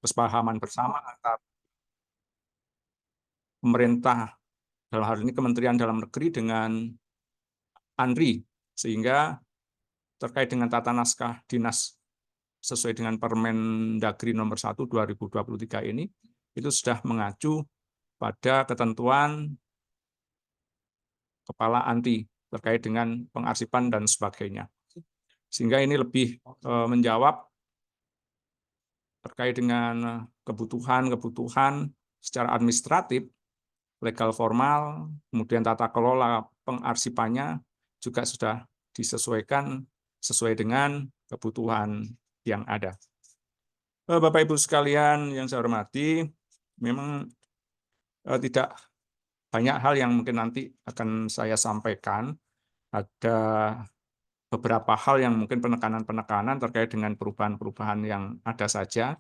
kesepahaman bersama antara pemerintah, dalam hal ini Kementerian Dalam Negeri dengan ANRI, sehingga terkait dengan tata naskah dinas sesuai dengan Permendagri nomor 1 2023 ini, itu sudah mengacu pada ketentuan kepala ANTI terkait dengan pengarsipan dan sebagainya. Sehingga ini lebih menjawab terkait dengan kebutuhan-kebutuhan secara administratif, legal formal, kemudian tata kelola pengarsipannya juga sudah disesuaikan sesuai dengan kebutuhan yang ada. Bapak Ibu sekalian yang saya hormati, memang tidak banyak hal yang mungkin nanti akan saya sampaikan. Ada beberapa hal yang mungkin penekanan-penekanan terkait dengan perubahan-perubahan yang ada saja,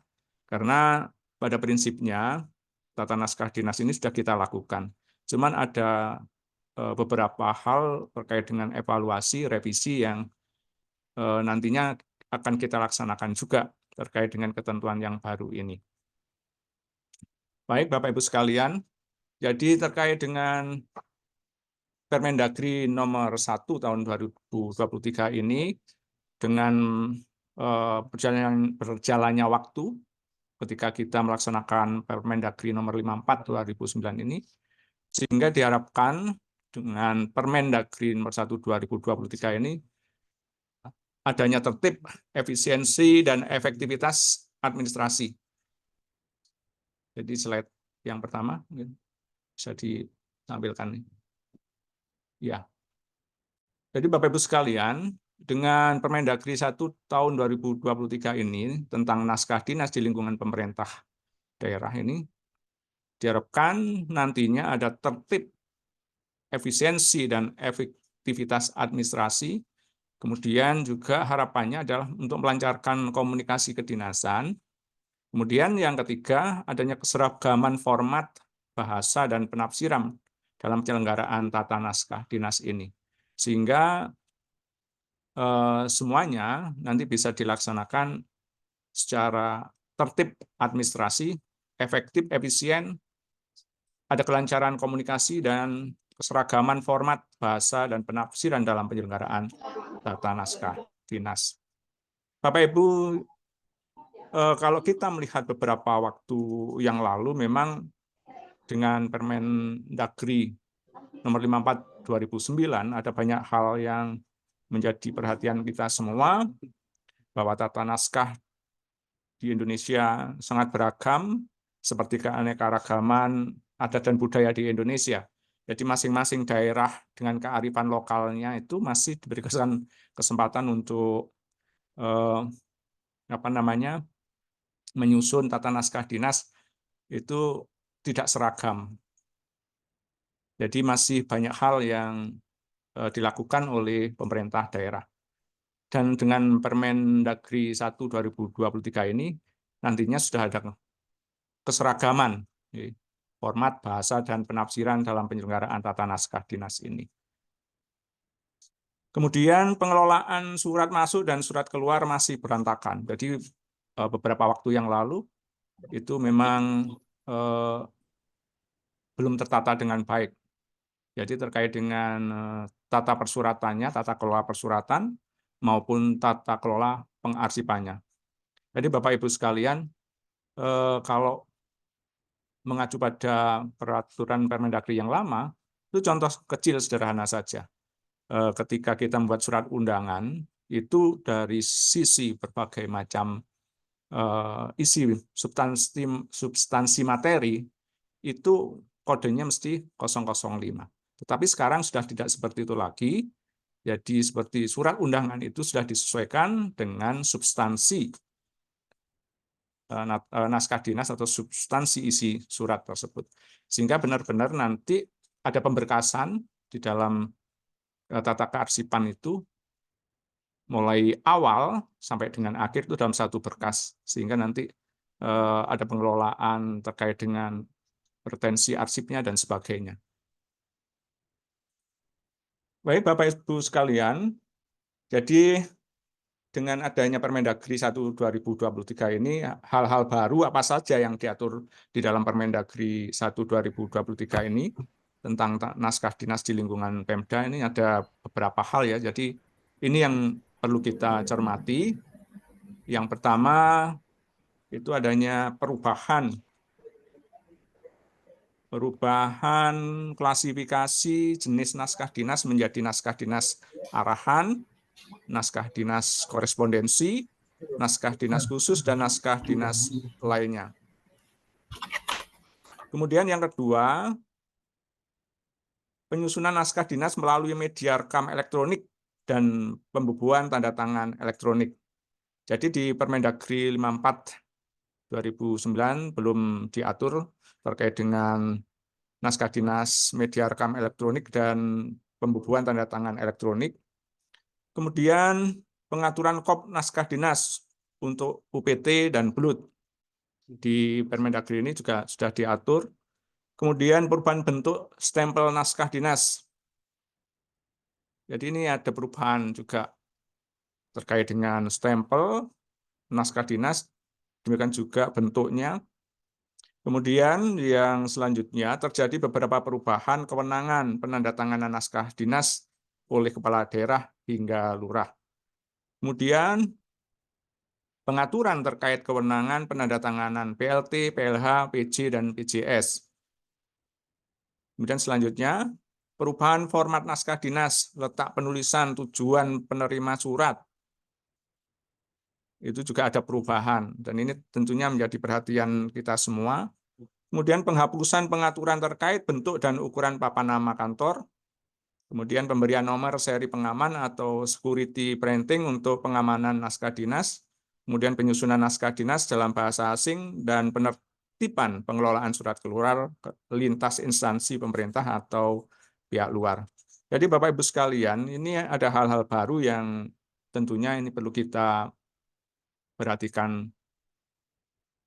karena pada prinsipnya tata naskah dinas ini sudah kita lakukan. Cuman ada beberapa hal terkait dengan evaluasi, revisi yang nantinya akan kita laksanakan juga terkait dengan ketentuan yang baru ini. Baik, Bapak Ibu sekalian, jadi terkait dengan Permendagri nomor 1 tahun 2023 ini, dengan berjalannya waktu ketika kita melaksanakan Permendagri nomor 54 2009 ini, sehingga diharapkan dengan Permendagri nomor 1 2023 ini adanya tertib, efisiensi, dan efektivitas administrasi. Jadi slide yang pertama bisa ditampilkan. Ya. Jadi Bapak Ibu sekalian, dengan Permendagri 1 tahun 2023 ini tentang naskah dinas di lingkungan pemerintah daerah ini, diharapkan nantinya ada tertib, efisiensi, dan efektivitas administrasi. Kemudian juga harapannya adalah untuk melancarkan komunikasi kedinasan. Kemudian yang ketiga, adanya keseragaman format, bahasa, dan penafsiran dalam penyelenggaraan tata naskah dinas ini. Sehingga semuanya nanti bisa dilaksanakan secara tertib administrasi, efektif, efisien, ada kelancaran komunikasi, dan keseragaman format, bahasa, dan penafsiran dalam penyelenggaraan tata naskah dinas. Bapak Ibu, kalau kita melihat beberapa waktu yang lalu, memang dengan Permendagri nomor 54 2009 ada banyak hal yang menjadi perhatian kita semua, bahwa tata naskah di Indonesia sangat beragam, seperti keanekaragaman adat dan budaya di Indonesia. Jadi masing-masing daerah dengan kearifan lokalnya itu masih diberi kesempatan untuk menyusun tata naskah dinas itu tidak seragam. Jadi masih banyak hal yang dilakukan oleh pemerintah daerah. Dan dengan Permendagri 1 2023 ini, nantinya sudah ada keseragaman format, bahasa, dan penafsiran dalam penyelenggaraan tata naskah dinas ini. Kemudian pengelolaan surat masuk dan surat keluar masih berantakan. Jadi beberapa waktu yang lalu itu memang belum tertata dengan baik. Jadi terkait dengan tata persuratannya, tata kelola persuratan, maupun tata kelola pengarsipannya. Jadi Bapak Ibu sekalian, kalau mengacu pada peraturan Permendagri yang lama, itu contoh kecil sederhana saja. Ketika kita membuat surat undangan, itu dari sisi berbagai macam isi substansi materi, itu kodenya mesti 005. Tetapi sekarang sudah tidak seperti itu lagi. Jadi seperti surat undangan itu sudah disesuaikan dengan substansi naskah dinas atau substansi isi surat tersebut. Sehingga benar-benar nanti ada pemberkasan di dalam tata kearsipan itu, mulai awal sampai dengan akhir itu dalam satu berkas. Sehingga nanti ada pengelolaan terkait dengan retensi arsipnya dan sebagainya. Baik Bapak Ibu sekalian, jadi dengan adanya Permendagri 1 2023 ini, hal-hal baru apa saja yang diatur di dalam Permendagri 1 2023 ini tentang naskah dinas di lingkungan Pemda ini ada beberapa hal ya. Jadi ini yang perlu kita cermati. Yang pertama itu adanya perubahan klasifikasi jenis naskah dinas menjadi naskah dinas arahan, naskah dinas korespondensi, naskah dinas khusus, dan naskah dinas lainnya. Kemudian yang kedua, penyusunan naskah dinas melalui media rekam elektronik dan pembubuhan tanda tangan elektronik. Jadi di Permendagri 54 2009 belum diatur terkait dengan naskah dinas media rekam elektronik dan pembubuhan tanda tangan elektronik. Kemudian pengaturan kop naskah dinas untuk UPT dan BLUT di Permendagri ini juga sudah diatur. Kemudian perubahan bentuk stempel naskah dinas. Jadi ini ada perubahan juga terkait dengan stempel naskah dinas, demikian juga bentuknya. Kemudian yang selanjutnya terjadi beberapa perubahan kewenangan penandatanganan naskah dinas oleh kepala daerah hingga lurah. Kemudian pengaturan terkait kewenangan penandatanganan PLT, PLH, PJ, dan PJS. Kemudian selanjutnya, perubahan format naskah dinas, letak penulisan, tujuan penerima surat. Itu juga ada perubahan, dan ini tentunya menjadi perhatian kita semua. Kemudian penghapusan pengaturan terkait bentuk dan ukuran papan nama kantor. Kemudian pemberian nomor seri pengaman atau security printing untuk pengamanan naskah dinas. Kemudian penyusunan naskah dinas dalam bahasa asing dan penertiban pengelolaan surat keluar lintas instansi pemerintah atau pihak luar. Jadi Bapak Ibu sekalian, ini ada hal-hal baru yang tentunya ini perlu kita perhatikan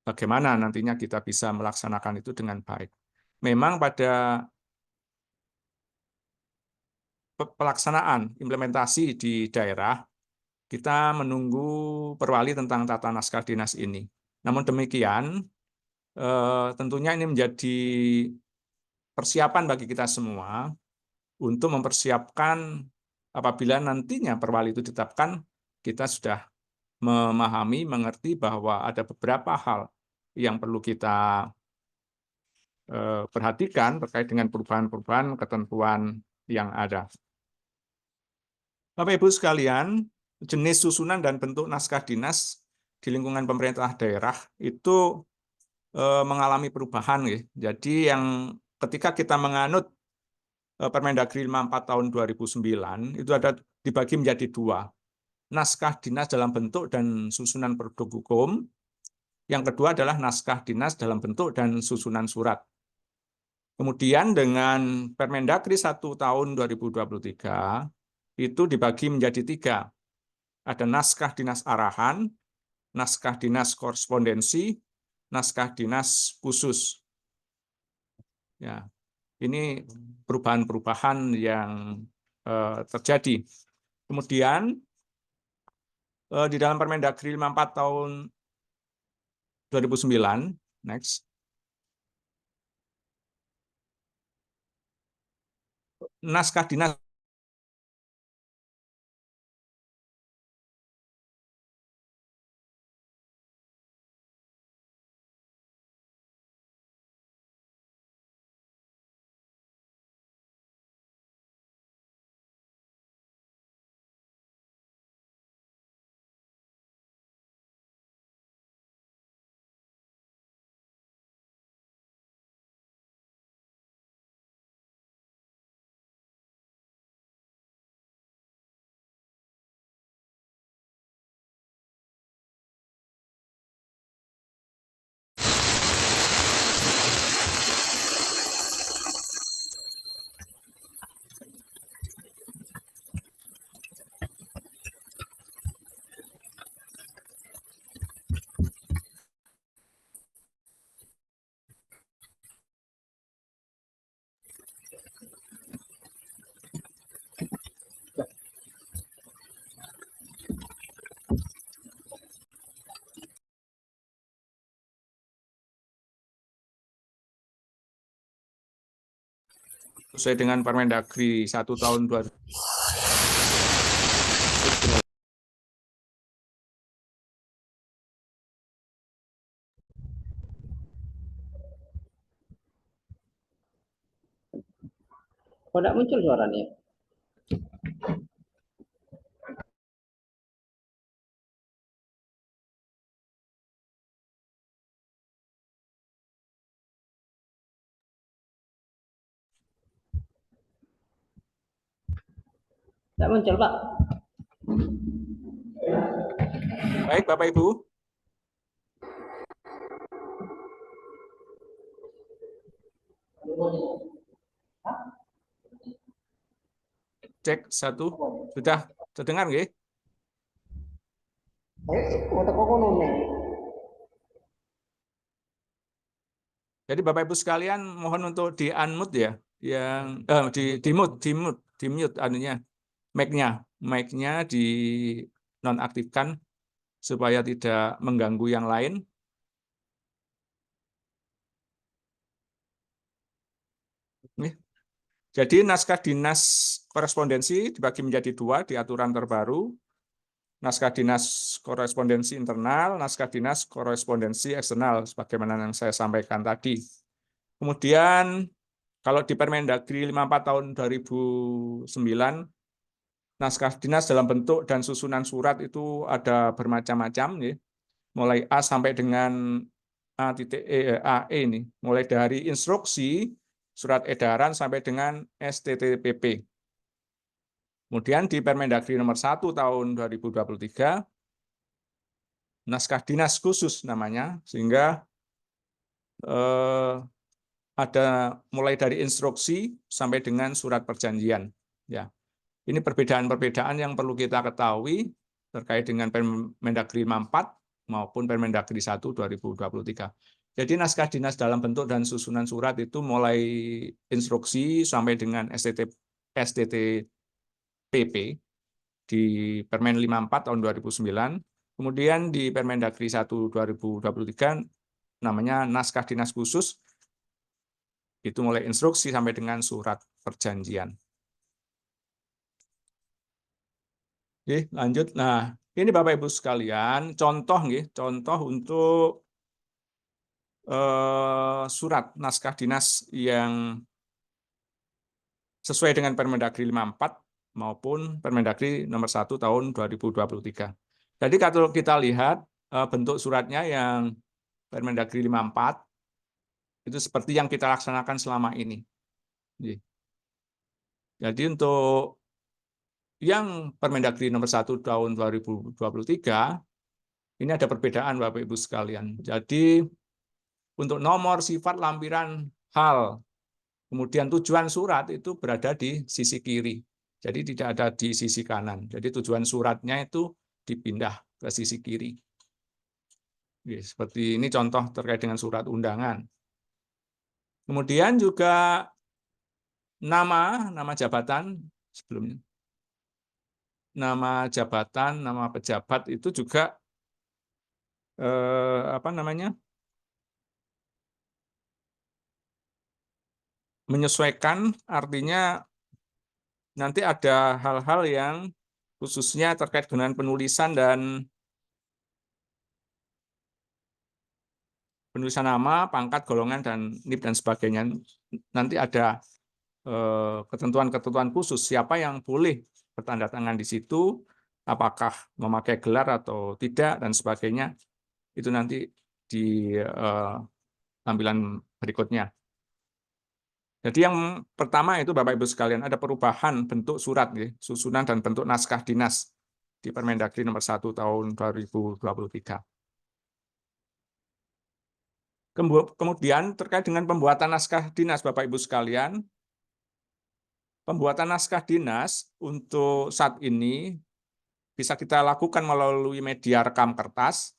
bagaimana nantinya kita bisa melaksanakan itu dengan baik. Memang pada pelaksanaan implementasi di daerah, kita menunggu perwali tentang tata naskah dinas ini. Namun demikian, tentunya ini menjadi persiapan bagi kita semua untuk mempersiapkan apabila nantinya perwali itu ditetapkan, kita sudah memahami, mengerti bahwa ada beberapa hal yang perlu kita perhatikan terkait dengan perubahan-perubahan ketentuan yang ada. Bapak Ibu sekalian, jenis susunan dan bentuk naskah dinas di lingkungan pemerintah daerah itu mengalami perubahan. Jadi yang ketika kita menganut Permendagri 54 tahun 2009 itu ada dibagi menjadi dua. Naskah dinas dalam bentuk dan susunan produk hukum. Yang kedua adalah naskah dinas dalam bentuk dan susunan surat. Kemudian dengan Permendagri 1 tahun 2023 itu dibagi menjadi tiga. Ada naskah dinas arahan, naskah dinas korespondensi, naskah dinas khusus. Ya, ini perubahan-perubahan yang terjadi. Kemudian di dalam Permendagri 54 tahun 2009, next. Naskah dinas sesuai dengan Permendagri 1 tahun 2000. Kok tidak muncul suaranya? Tidak muncul, Pak. Baik, Bapak Ibu. Cek satu, sudah terdengar nggih? Jadi Bapak Ibu sekalian mohon untuk di-unmute ya, yang di-mute anunya, mic-nya di nonaktifkan supaya tidak mengganggu yang lain. Jadi naskah dinas korespondensi dibagi menjadi 2 di aturan terbaru. Naskah dinas korespondensi internal, naskah dinas korespondensi eksternal, sebagaimana yang saya sampaikan tadi. Kemudian kalau di Permendagri 54 tahun 2009, naskah dinas dalam bentuk dan susunan surat itu ada bermacam-macam, ya. Mulai A sampai dengan AE ini, mulai dari instruksi, surat edaran sampai dengan STTPP. Kemudian di Permendagri nomor 1 tahun 2023, naskah dinas khusus namanya, sehingga ada mulai dari instruksi sampai dengan surat perjanjian. Ya, ini perbedaan-perbedaan yang perlu kita ketahui terkait dengan Permendagri 54 maupun Permendagri 1 2023. Jadi naskah dinas dalam bentuk dan susunan surat itu mulai instruksi sampai dengan STTPP di Permen 54 tahun 2009. Kemudian di Permendagri 1 2023 namanya naskah dinas khusus, itu mulai instruksi sampai dengan surat perjanjian. Oke, lanjut. Nah, ini Bapak Ibu sekalian, contoh untuk surat naskah dinas yang sesuai dengan Permendagri 54 maupun Permendagri nomor 1 tahun 2023. Jadi kalau kita lihat bentuk suratnya yang Permendagri 54 itu seperti yang kita laksanakan selama ini. Jadi untuk yang Permendagri nomor 1 tahun 2023 ini ada perbedaan Bapak Ibu sekalian. Jadi untuk nomor, sifat, lampiran, hal, kemudian tujuan surat itu berada di sisi kiri. Jadi tidak ada di sisi kanan. Jadi tujuan suratnya itu dipindah ke sisi kiri. Seperti ini contoh terkait dengan surat undangan. Kemudian juga nama jabatan sebelumnya. Nama jabatan, nama pejabat itu juga menyesuaikan, artinya nanti ada hal-hal yang khususnya terkait dengan penulisan nama, pangkat, golongan, dan NIP dan sebagainya. Nanti ada ketentuan-ketentuan khusus siapa yang boleh bertanda tangan di situ, apakah memakai gelar atau tidak, dan sebagainya. Itu nanti di tampilan berikutnya. Jadi yang pertama itu Bapak Ibu sekalian, ada perubahan bentuk surat, susunan dan bentuk naskah dinas di Permendagri nomor 1 tahun 2023. Kemudian terkait dengan pembuatan naskah dinas Bapak Ibu sekalian, pembuatan naskah dinas untuk saat ini bisa kita lakukan melalui media rekam kertas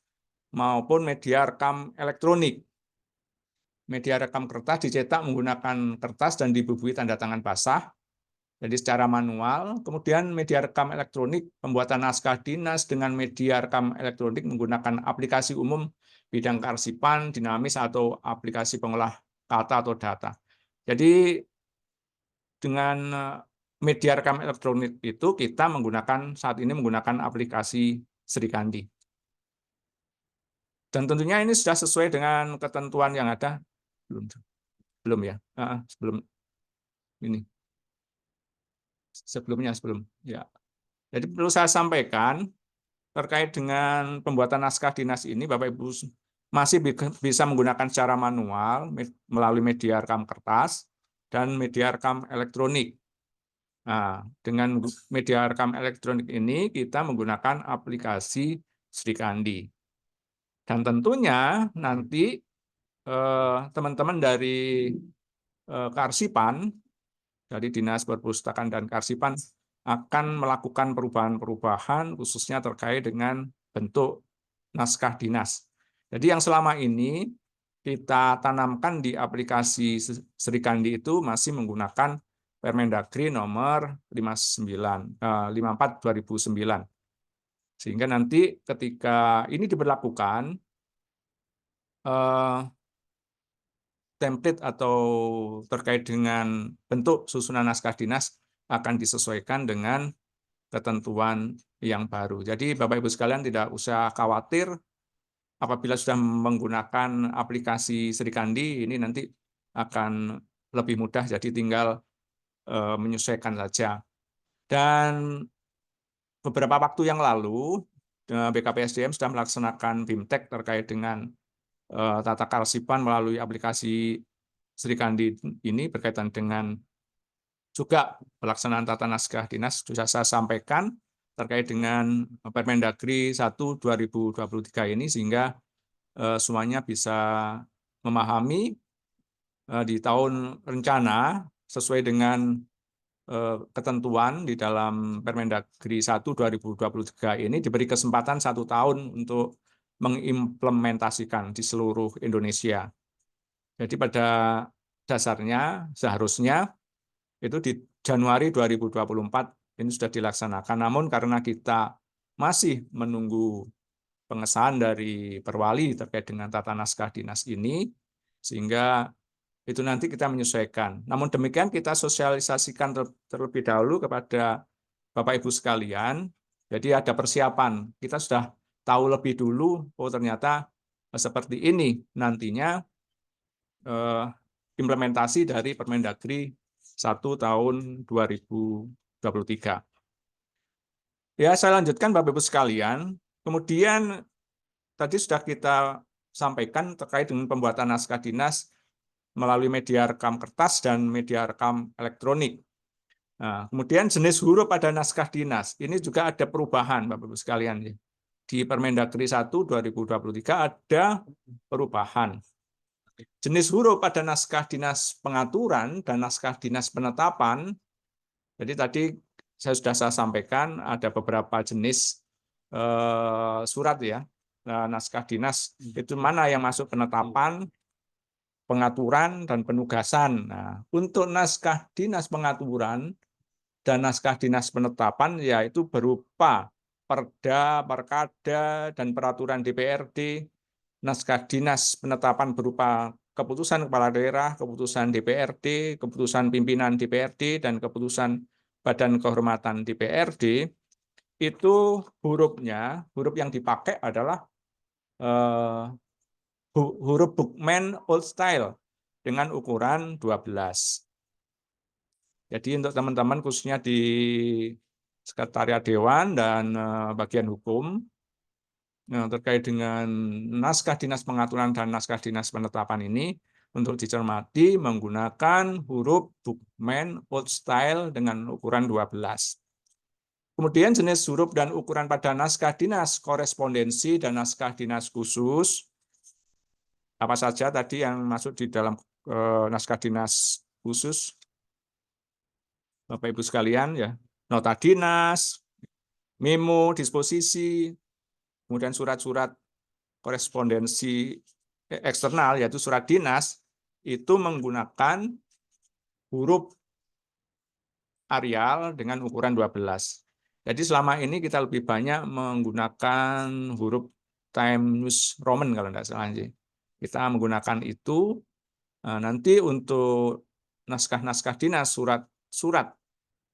maupun media rekam elektronik. Media rekam kertas dicetak menggunakan kertas dan dibubuhi tanda tangan basah, jadi secara manual. Kemudian media rekam elektronik, pembuatan naskah dinas dengan media rekam elektronik menggunakan aplikasi umum bidang kearsipan, dinamis, atau aplikasi pengolah kata atau data. Jadi dengan media rekam elektronik itu kita saat ini menggunakan aplikasi Srikandi. Dan tentunya ini sudah sesuai dengan ketentuan yang ada. Belum ya, sebelum ini. Sebelum. Ya. Jadi perlu saya sampaikan terkait dengan pembuatan naskah dinas ini, Bapak Ibu masih bisa menggunakan secara manual melalui media rekam kertas dan media rekam elektronik. Nah, dengan media rekam elektronik ini kita menggunakan aplikasi Srikandi. Dan tentunya nanti teman-teman dari Karsipan, dari Dinas Perpustakaan dan Karsipan akan melakukan perubahan-perubahan khususnya terkait dengan bentuk naskah dinas. Jadi yang selama ini kita tanamkan di aplikasi Srikandi itu masih menggunakan Permendagri nomor 54/2009. Sehingga nanti ketika ini diberlakukan, template atau terkait dengan bentuk susunan naskah dinas akan disesuaikan dengan ketentuan yang baru. Jadi Bapak Ibu sekalian tidak usah khawatir apabila sudah menggunakan aplikasi Srikandi, ini nanti akan lebih mudah, jadi tinggal menyesuaikan saja. Dan beberapa waktu yang lalu BKPSDM sudah melaksanakan BIMTEK terkait dengan tata kearsipan melalui aplikasi Srikandi ini berkaitan dengan juga pelaksanaan tata naskah dinas. Sudah saya sampaikan terkait dengan Permendagri 1/2023 ini, sehingga semuanya bisa memahami di tahun rencana sesuai dengan ketentuan di dalam Permendagri 1/2023 ini diberi kesempatan 1 tahun untuk mengimplementasikan di seluruh Indonesia. Jadi pada dasarnya seharusnya itu di Januari 2024 ini sudah dilaksanakan. Namun karena kita masih menunggu pengesahan dari Perwali terkait dengan tata naskah dinas ini, sehingga itu nanti kita menyesuaikan. Namun demikian kita sosialisasikan terlebih dahulu kepada Bapak Ibu sekalian. Jadi ada persiapan. Kita sudah tahu lebih dulu, oh ternyata seperti ini nantinya implementasi dari Permendagri 1/2023. Ya, saya lanjutkan Bapak Ibu sekalian. Kemudian tadi sudah kita sampaikan terkait dengan pembuatan naskah dinas melalui media rekam kertas dan media rekam elektronik. Nah, kemudian jenis huruf pada naskah dinas, ini juga ada perubahan Bapak Ibu sekalian. Di Permendagri 1/2023 ada perubahan. Jenis huruf pada naskah dinas pengaturan dan naskah dinas penetapan, jadi tadi saya sampaikan ada beberapa jenis surat ya, naskah dinas itu mana yang masuk penetapan, pengaturan, dan penugasan. Nah, untuk naskah dinas pengaturan dan naskah dinas penetapan yaitu berupa Perda, Perkada, dan peraturan DPRD, naskah dinas penetapan berupa keputusan kepala daerah, keputusan DPRD, keputusan pimpinan DPRD, dan keputusan Badan Kehormatan DPRD, itu huruf yang dipakai adalah huruf Bookman Old Style dengan ukuran 12. Jadi untuk teman-teman khususnya di Sekretariat Dewan dan bagian hukum, terkait dengan naskah dinas pengaturan dan naskah dinas penetapan ini, untuk dicermati menggunakan huruf Bookman Old Style dengan ukuran 12. Kemudian jenis huruf dan ukuran pada naskah dinas korespondensi dan naskah dinas khusus, apa saja tadi yang masuk di dalam naskah dinas khusus, Bapak Ibu sekalian ya, nota dinas, memo, disposisi, kemudian surat-surat korespondensi eksternal yaitu surat dinas itu menggunakan huruf Arial dengan ukuran 12. Jadi selama ini kita lebih banyak menggunakan huruf Times Roman kalau tidak salah. Kita menggunakan itu. Nanti untuk naskah-naskah dinas, surat surat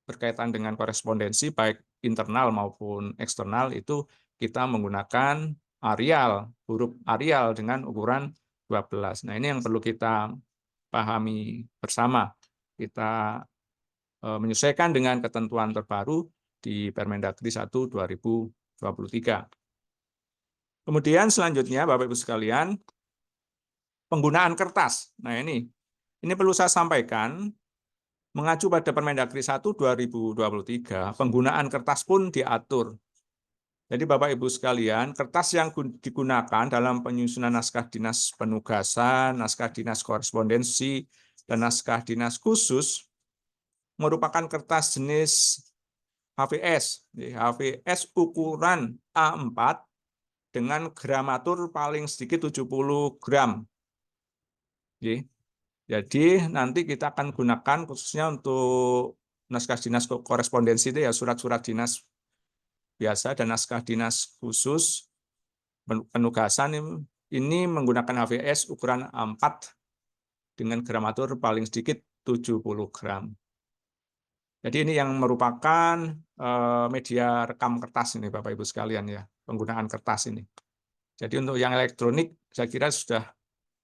berkaitan dengan korespondensi baik internal maupun eksternal itu kita menggunakan Arial, huruf Arial dengan ukuran 12. Nah, ini yang perlu kita pahami bersama. Kita menyesuaikan dengan ketentuan terbaru di Permendagri 1 2023. Kemudian selanjutnya Bapak Ibu sekalian, penggunaan kertas. Nah, ini perlu saya sampaikan, mengacu pada Permendagri 1 2023, penggunaan kertas pun diatur. Jadi Bapak Ibu sekalian, kertas yang digunakan dalam penyusunan naskah dinas penugasan, naskah dinas korespondensi, dan naskah dinas khusus merupakan kertas jenis HVS. HVS ukuran A4 dengan gramatur paling sedikit 70 gram. Jadi nanti kita akan gunakan khususnya untuk naskah dinas korespondensi itu ya surat-surat dinas biasa dan naskah dinas khusus penugasan ini menggunakan HVS ukuran A4 dengan gramatur paling sedikit 70 gram. Jadi ini yang merupakan media rekam kertas ini Bapak Ibu sekalian ya, penggunaan kertas ini. Jadi untuk yang elektronik saya kira sudah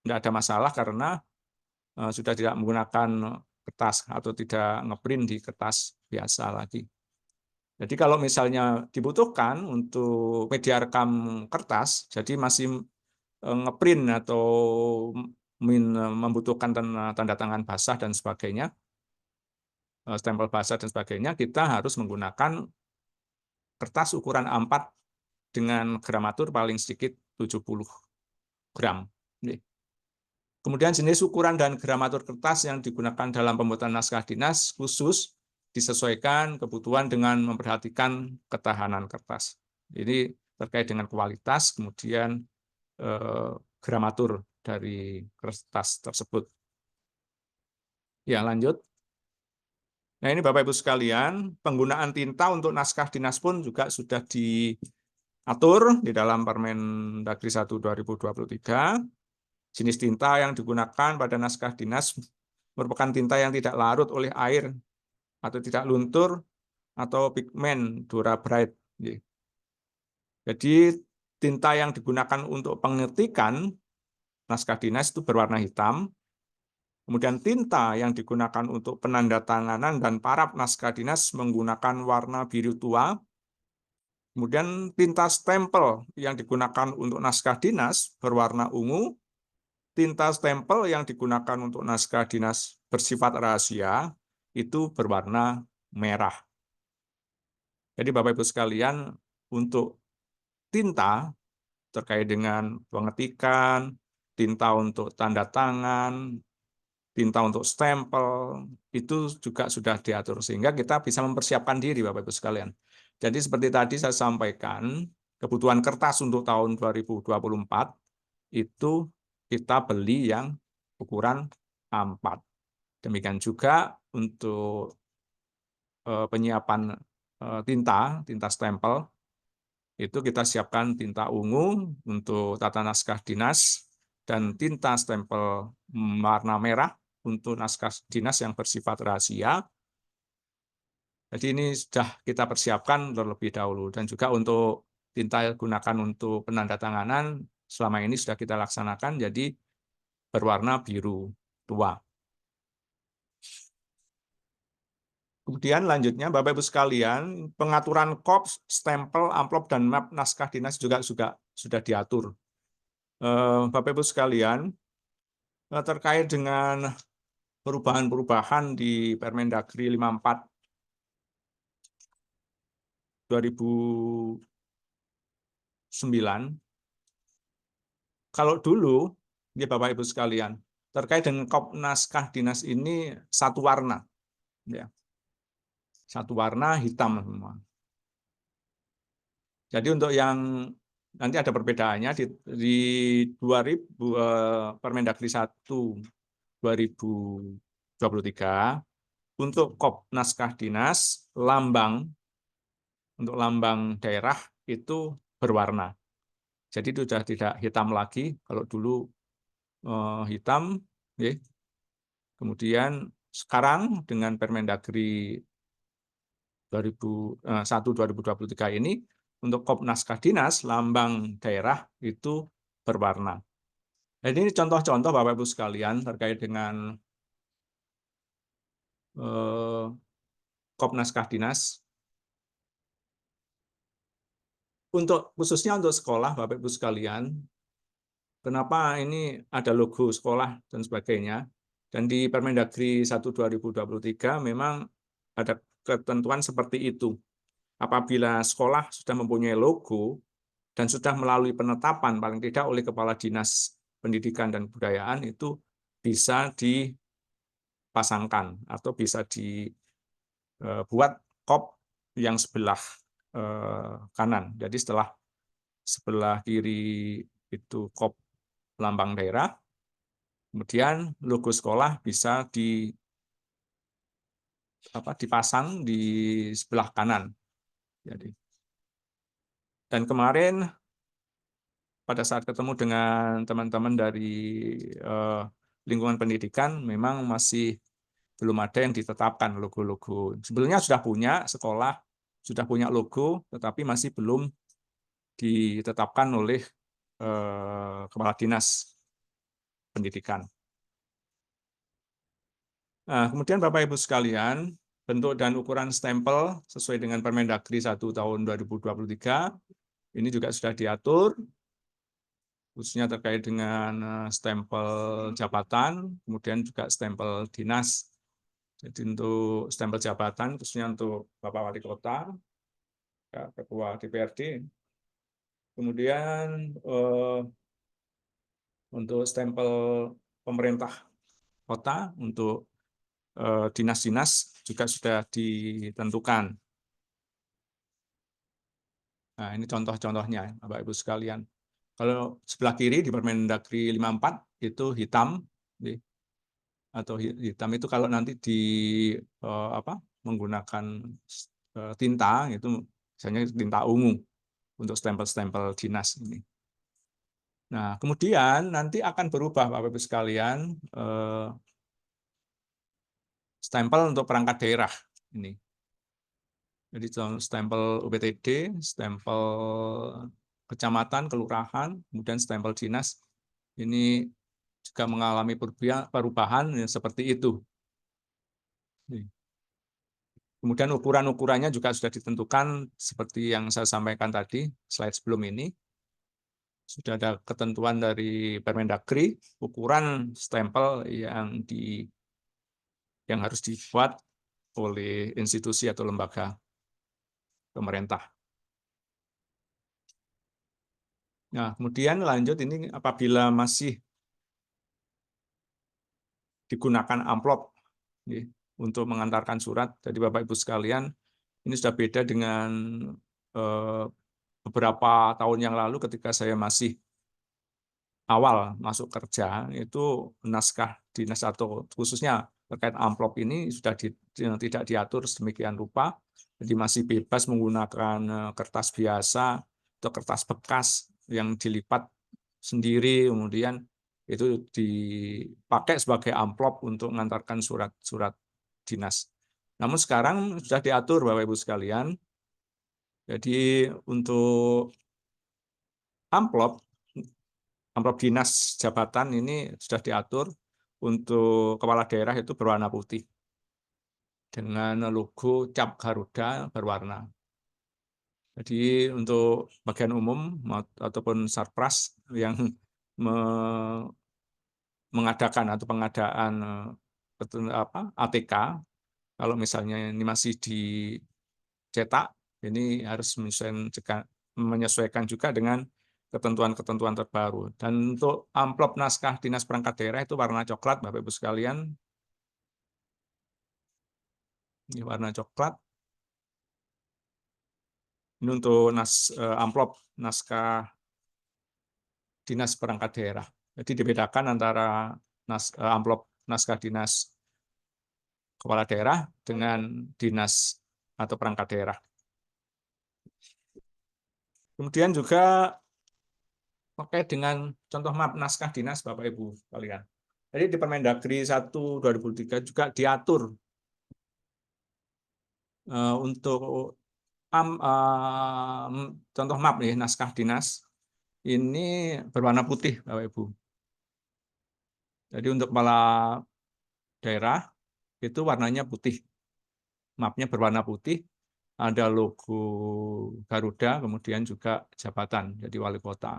tidak ada masalah karena sudah tidak menggunakan kertas atau tidak ngeprint di kertas biasa lagi. Jadi kalau misalnya dibutuhkan untuk media rekam kertas, jadi masih ngeprint atau membutuhkan tanda tangan basah dan sebagainya, stempel basah dan sebagainya, kita harus menggunakan kertas ukuran A4 dengan gramatur paling sedikit 70 gram. Kemudian jenis ukuran dan gramatur kertas yang digunakan dalam pembuatan naskah dinas khusus disesuaikan kebutuhan dengan memperhatikan ketahanan kertas. Ini terkait dengan kualitas, kemudian gramatur dari kertas tersebut. Ya, lanjut. Nah, ini Bapak Ibu sekalian, penggunaan tinta untuk naskah dinas pun juga sudah diatur di dalam Permendagri 1 2023. Jenis tinta yang digunakan pada naskah dinas merupakan tinta yang tidak larut oleh air atau tidak luntur atau pigmen Dura Bright. Jadi tinta yang digunakan untuk pengetikan naskah dinas itu berwarna hitam. Kemudian tinta yang digunakan untuk penandatanganan dan paraf naskah dinas menggunakan warna biru tua. Kemudian tinta stempel yang digunakan untuk naskah dinas berwarna ungu. Tinta stempel yang digunakan untuk naskah dinas bersifat rahasia itu berwarna merah. Jadi Bapak Ibu sekalian, untuk tinta terkait dengan pengetikan, tinta untuk tanda tangan, tinta untuk stempel, itu juga sudah diatur. Sehingga kita bisa mempersiapkan diri, Bapak Ibu sekalian. Jadi seperti tadi saya sampaikan, kebutuhan kertas untuk tahun 2024 itu kita beli yang ukuran A4. Demikian juga untuk penyiapan tinta stempel, itu kita siapkan tinta ungu untuk tata naskah dinas, dan tinta stempel warna merah untuk naskah dinas yang bersifat rahasia. Jadi ini sudah kita persiapkan terlebih dahulu. Dan juga untuk tinta yang digunakan untuk penandatanganan, selama ini sudah kita laksanakan, jadi berwarna biru tua. Kemudian lanjutnya, Bapak Ibu sekalian, pengaturan kop, stempel, amplop, dan map naskah dinas juga sudah diatur. Bapak Ibu sekalian, terkait dengan perubahan-perubahan di Permendagri 54 2009, kalau dulu, ya Bapak Ibu sekalian, terkait dengan kop naskah dinas ini satu warna, ya, satu warna hitam semua. Jadi untuk yang nanti ada perbedaannya di 2000 Permendagri 1 2023 untuk kop naskah dinas untuk lambang daerah itu berwarna. Jadi itu sudah tidak hitam lagi. Kalau dulu hitam, kemudian sekarang dengan Permendagri 1/2023 ini, untuk kop naskah dinas, lambang daerah itu berwarna. Jadi ini contoh-contoh Bapak Ibu sekalian terkait dengan kop naskah dinas. Khususnya untuk sekolah, Bapak Ibu sekalian, kenapa ini ada logo sekolah dan sebagainya. Dan di Permendagri 1/2023 memang ada ketentuan seperti itu. Apabila sekolah sudah mempunyai logo dan sudah melalui penetapan paling tidak oleh Kepala Dinas Pendidikan dan Kebudayaan, itu bisa dipasangkan atau bisa dibuat kop yang sebelah kanan. Jadi sebelah kiri itu kop lambang daerah, kemudian logo sekolah bisa dipasang di sebelah kanan. Jadi, dan kemarin pada saat ketemu dengan teman-teman dari lingkungan pendidikan, memang masih belum ada yang ditetapkan logo-logo. Sebelumnya sudah punya sekolah, sudah punya logo, tetapi masih belum ditetapkan oleh Kepala Dinas Pendidikan. Nah, kemudian Bapak Ibu sekalian, bentuk dan ukuran stempel sesuai dengan Permendagri 1/2023 ini juga sudah diatur, khususnya terkait dengan stempel jabatan, kemudian juga stempel dinas. Jadi untuk stempel jabatan, khususnya untuk Bapak Wali Kota, Ketua DPRD, kemudian untuk stempel pemerintah kota, untuk dinas-dinas juga sudah ditentukan. Nah, ini contoh-contohnya, Bapak Ibu sekalian. Kalau sebelah kiri di Permendagri 54 itu hitam, atau hitam itu kalau nanti menggunakan tinta, itu misalnya tinta ungu untuk stempel-stempel dinas ini. Nah, kemudian nanti akan berubah Bapak Ibu sekalian, stempel untuk perangkat daerah ini. Jadi stempel UPTD, stempel kecamatan, kelurahan, kemudian stempel dinas, ini juga mengalami perubahan seperti itu. Kemudian ukuran-ukurannya juga sudah ditentukan seperti yang saya sampaikan tadi, slide sebelum ini. Sudah ada ketentuan dari Permendagri, ukuran stempel yang harus dibuat oleh institusi atau lembaga pemerintah. Nah, kemudian lanjut ini apabila masih digunakan amplop untuk mengantarkan surat. Jadi Bapak Ibu sekalian, ini sudah beda dengan beberapa tahun yang lalu ketika saya masih awal masuk kerja, itu naskah dinas atau khususnya terkait amplop ini sudah tidak diatur sedemikian rupa. Jadi masih bebas menggunakan kertas biasa atau kertas bekas yang dilipat sendiri, kemudian itu dipakai sebagai amplop untuk mengantarkan surat-surat dinas. Namun sekarang sudah diatur Bapak Ibu sekalian. Jadi untuk amplop dinas jabatan ini sudah diatur untuk kepala daerah itu berwarna putih dengan logo cap Garuda berwarna. Jadi untuk bagian umum ataupun Sarpras yang mengadakan atau pengadaan ATK, kalau misalnya ini masih dicetak, ini harus menyesuaikan juga dengan ketentuan-ketentuan terbaru. Dan untuk amplop naskah dinas perangkat daerah itu warna coklat, Bapak Ibu sekalian. Ini warna coklat. Ini untuk amplop naskah dinas perangkat daerah. Jadi dibedakan antara amplop naskah dinas kepala daerah dengan dinas atau perangkat daerah. Kemudian juga terkait dengan contoh map naskah dinas Bapak Ibu sekalian. Jadi di Permendagri 1 2003 juga diatur untuk contoh map nih, naskah dinas ini berwarna putih, Bapak Ibu. Jadi untuk kepala daerah itu warnanya putih, mapnya berwarna putih, ada logo Garuda, kemudian juga jabatan, jadi wali kota.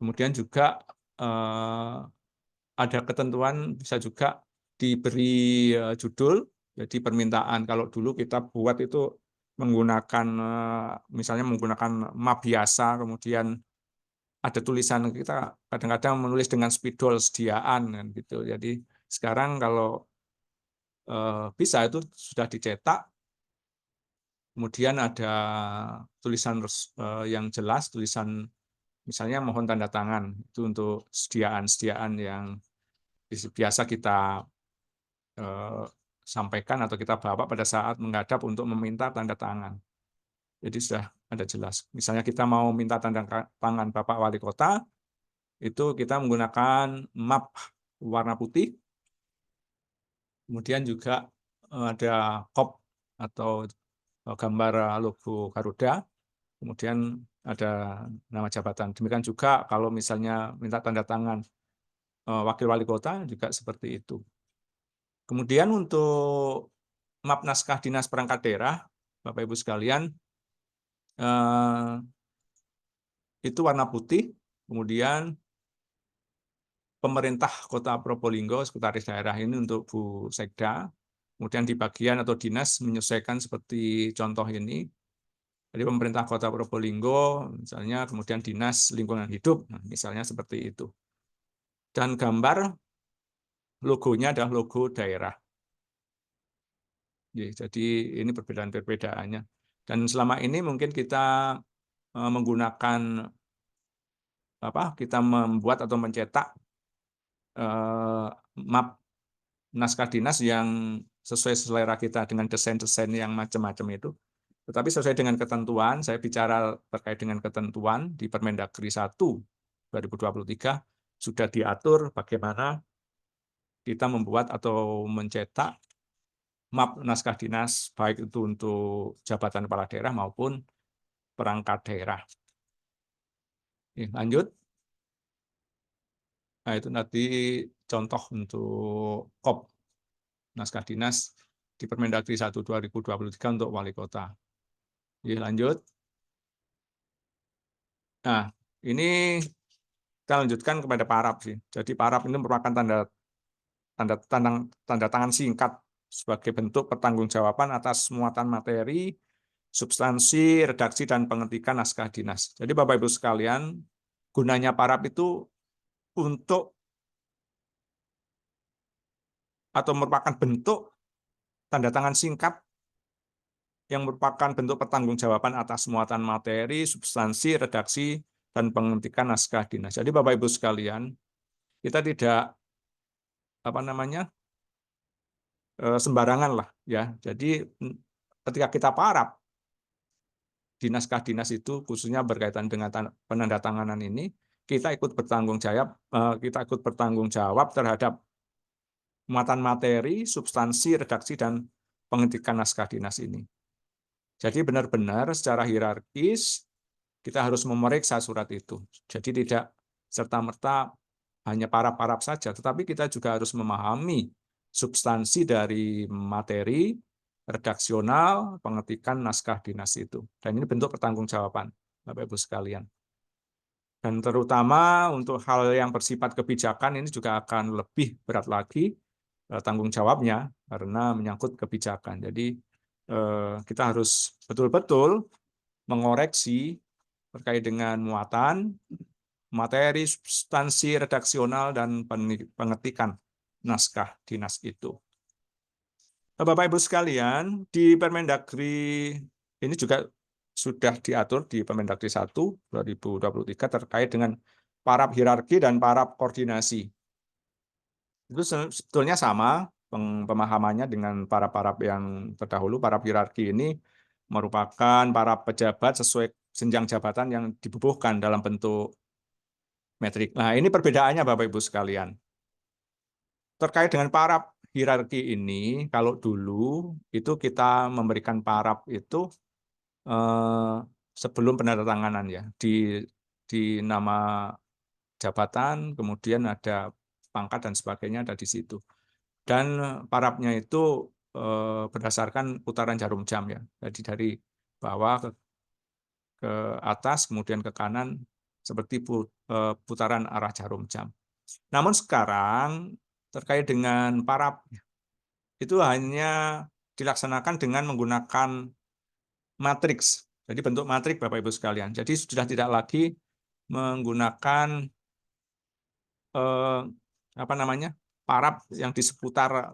Kemudian juga ada ketentuan bisa juga diberi judul, jadi permintaan. Kalau dulu kita buat itu menggunakan misalnya menggunakan map biasa, kemudian ada tulisan, kita kadang-kadang menulis dengan spidol sediaan kan gitu. Jadi sekarang kalau bisa itu sudah dicetak, kemudian ada tulisan yang jelas, tulisan misalnya mohon tanda tangan, itu untuk sediaan-sediaan yang biasa kita sampaikan atau kita bawa pada saat menghadap untuk meminta tanda tangan. Jadi sudah ada jelas. Misalnya kita mau minta tanda tangan Bapak Wali Kota, itu kita menggunakan map warna putih, kemudian juga ada kop atau gambar logo Garuda, kemudian ada nama jabatan. Demikian juga kalau misalnya minta tanda tangan wakil wali kota juga seperti itu. Kemudian untuk map naskah dinas perangkat daerah, Bapak Ibu sekalian, itu warna putih, kemudian pemerintah Kota Probolinggo, sekretaris daerah ini untuk Bu Sekda, kemudian di bagian atau dinas menyesuaikan seperti contoh ini. Jadi pemerintah Kota Probolinggo, misalnya, kemudian dinas lingkungan hidup, misalnya seperti itu. Dan gambar logonya adalah logo daerah. Jadi ini perbedaan-perbedaannya. Dan selama ini mungkin kita menggunakan kita membuat atau mencetak map naskah dinas yang sesuai selera kita dengan desain-desain yang macam-macam itu. Tetapi sesuai dengan ketentuan, saya bicara terkait dengan ketentuan di Permendagri 1 2023 sudah diatur bagaimana kita membuat atau mencetak map naskah dinas, baik itu untuk jabatan kepala daerah maupun perangkat daerah. Lanjut. Nah, itu nanti contoh untuk KOP naskah dinas di Permendagri 1 2023 untuk wali kota. Lanjut. Nah, ini kita lanjutkan kepada parab sih. Jadi parab ini merupakan tanda tangan singkat sebagai bentuk pertanggungjawaban atas muatan materi, substansi, redaksi, dan pengetikan naskah dinas. Jadi Bapak Ibu sekalian, gunanya parab itu untuk atau merupakan bentuk tanda tangan singkat yang merupakan bentuk pertanggungjawaban atas muatan materi, substansi, redaksi, dan pengetikan naskah dinas. Jadi Bapak Ibu sekalian, kita tidak sembarangan lah ya. Jadi ketika kita parab di naskah dinas itu khususnya berkaitan dengan penandatanganan ini, kita ikut bertanggung jawab terhadap muatan materi, substansi, redaksi, dan pengetikan naskah dinas ini. Jadi benar-benar secara hierarkis kita harus memeriksa surat itu. Jadi tidak serta-merta hanya parab-parab saja, tetapi kita juga harus memahami substansi dari materi, redaksional, pengetikan naskah dinas itu. Dan ini bentuk pertanggungjawaban, Bapak Ibu sekalian. Dan terutama untuk hal yang bersifat kebijakan ini juga akan lebih berat lagi tanggung jawabnya karena menyangkut kebijakan. Jadi kita harus betul-betul mengoreksi terkait dengan muatan, materi, substansi, redaksional, dan pengetikan naskah dinas itu. Bapak Ibu sekalian, di Permendagri ini juga sudah diatur di Permendagri 1 2023 terkait dengan parab hierarki dan parab koordinasi. Itu sebetulnya sama pemahamannya dengan parab-parab yang terdahulu. Parab hierarki ini merupakan para pejabat sesuai jenjang jabatan yang dibubuhkan dalam bentuk metrik. Nah, ini perbedaannya Bapak Ibu sekalian. Terkait dengan parab hierarki ini, kalau dulu itu kita memberikan parab itu sebelum penandatanganan ya, di nama jabatan, kemudian ada pangkat dan sebagainya ada di situ. Dan parabnya itu berdasarkan putaran jarum jam ya. Jadi dari bawah ke atas, kemudian ke kanan, seperti putaran arah jarum jam. Namun sekarang terkait dengan parab itu hanya dilaksanakan dengan menggunakan matriks. Jadi bentuk matrik Bapak Ibu sekalian. Jadi sudah tidak lagi menggunakan apa namanya parab yang di seputar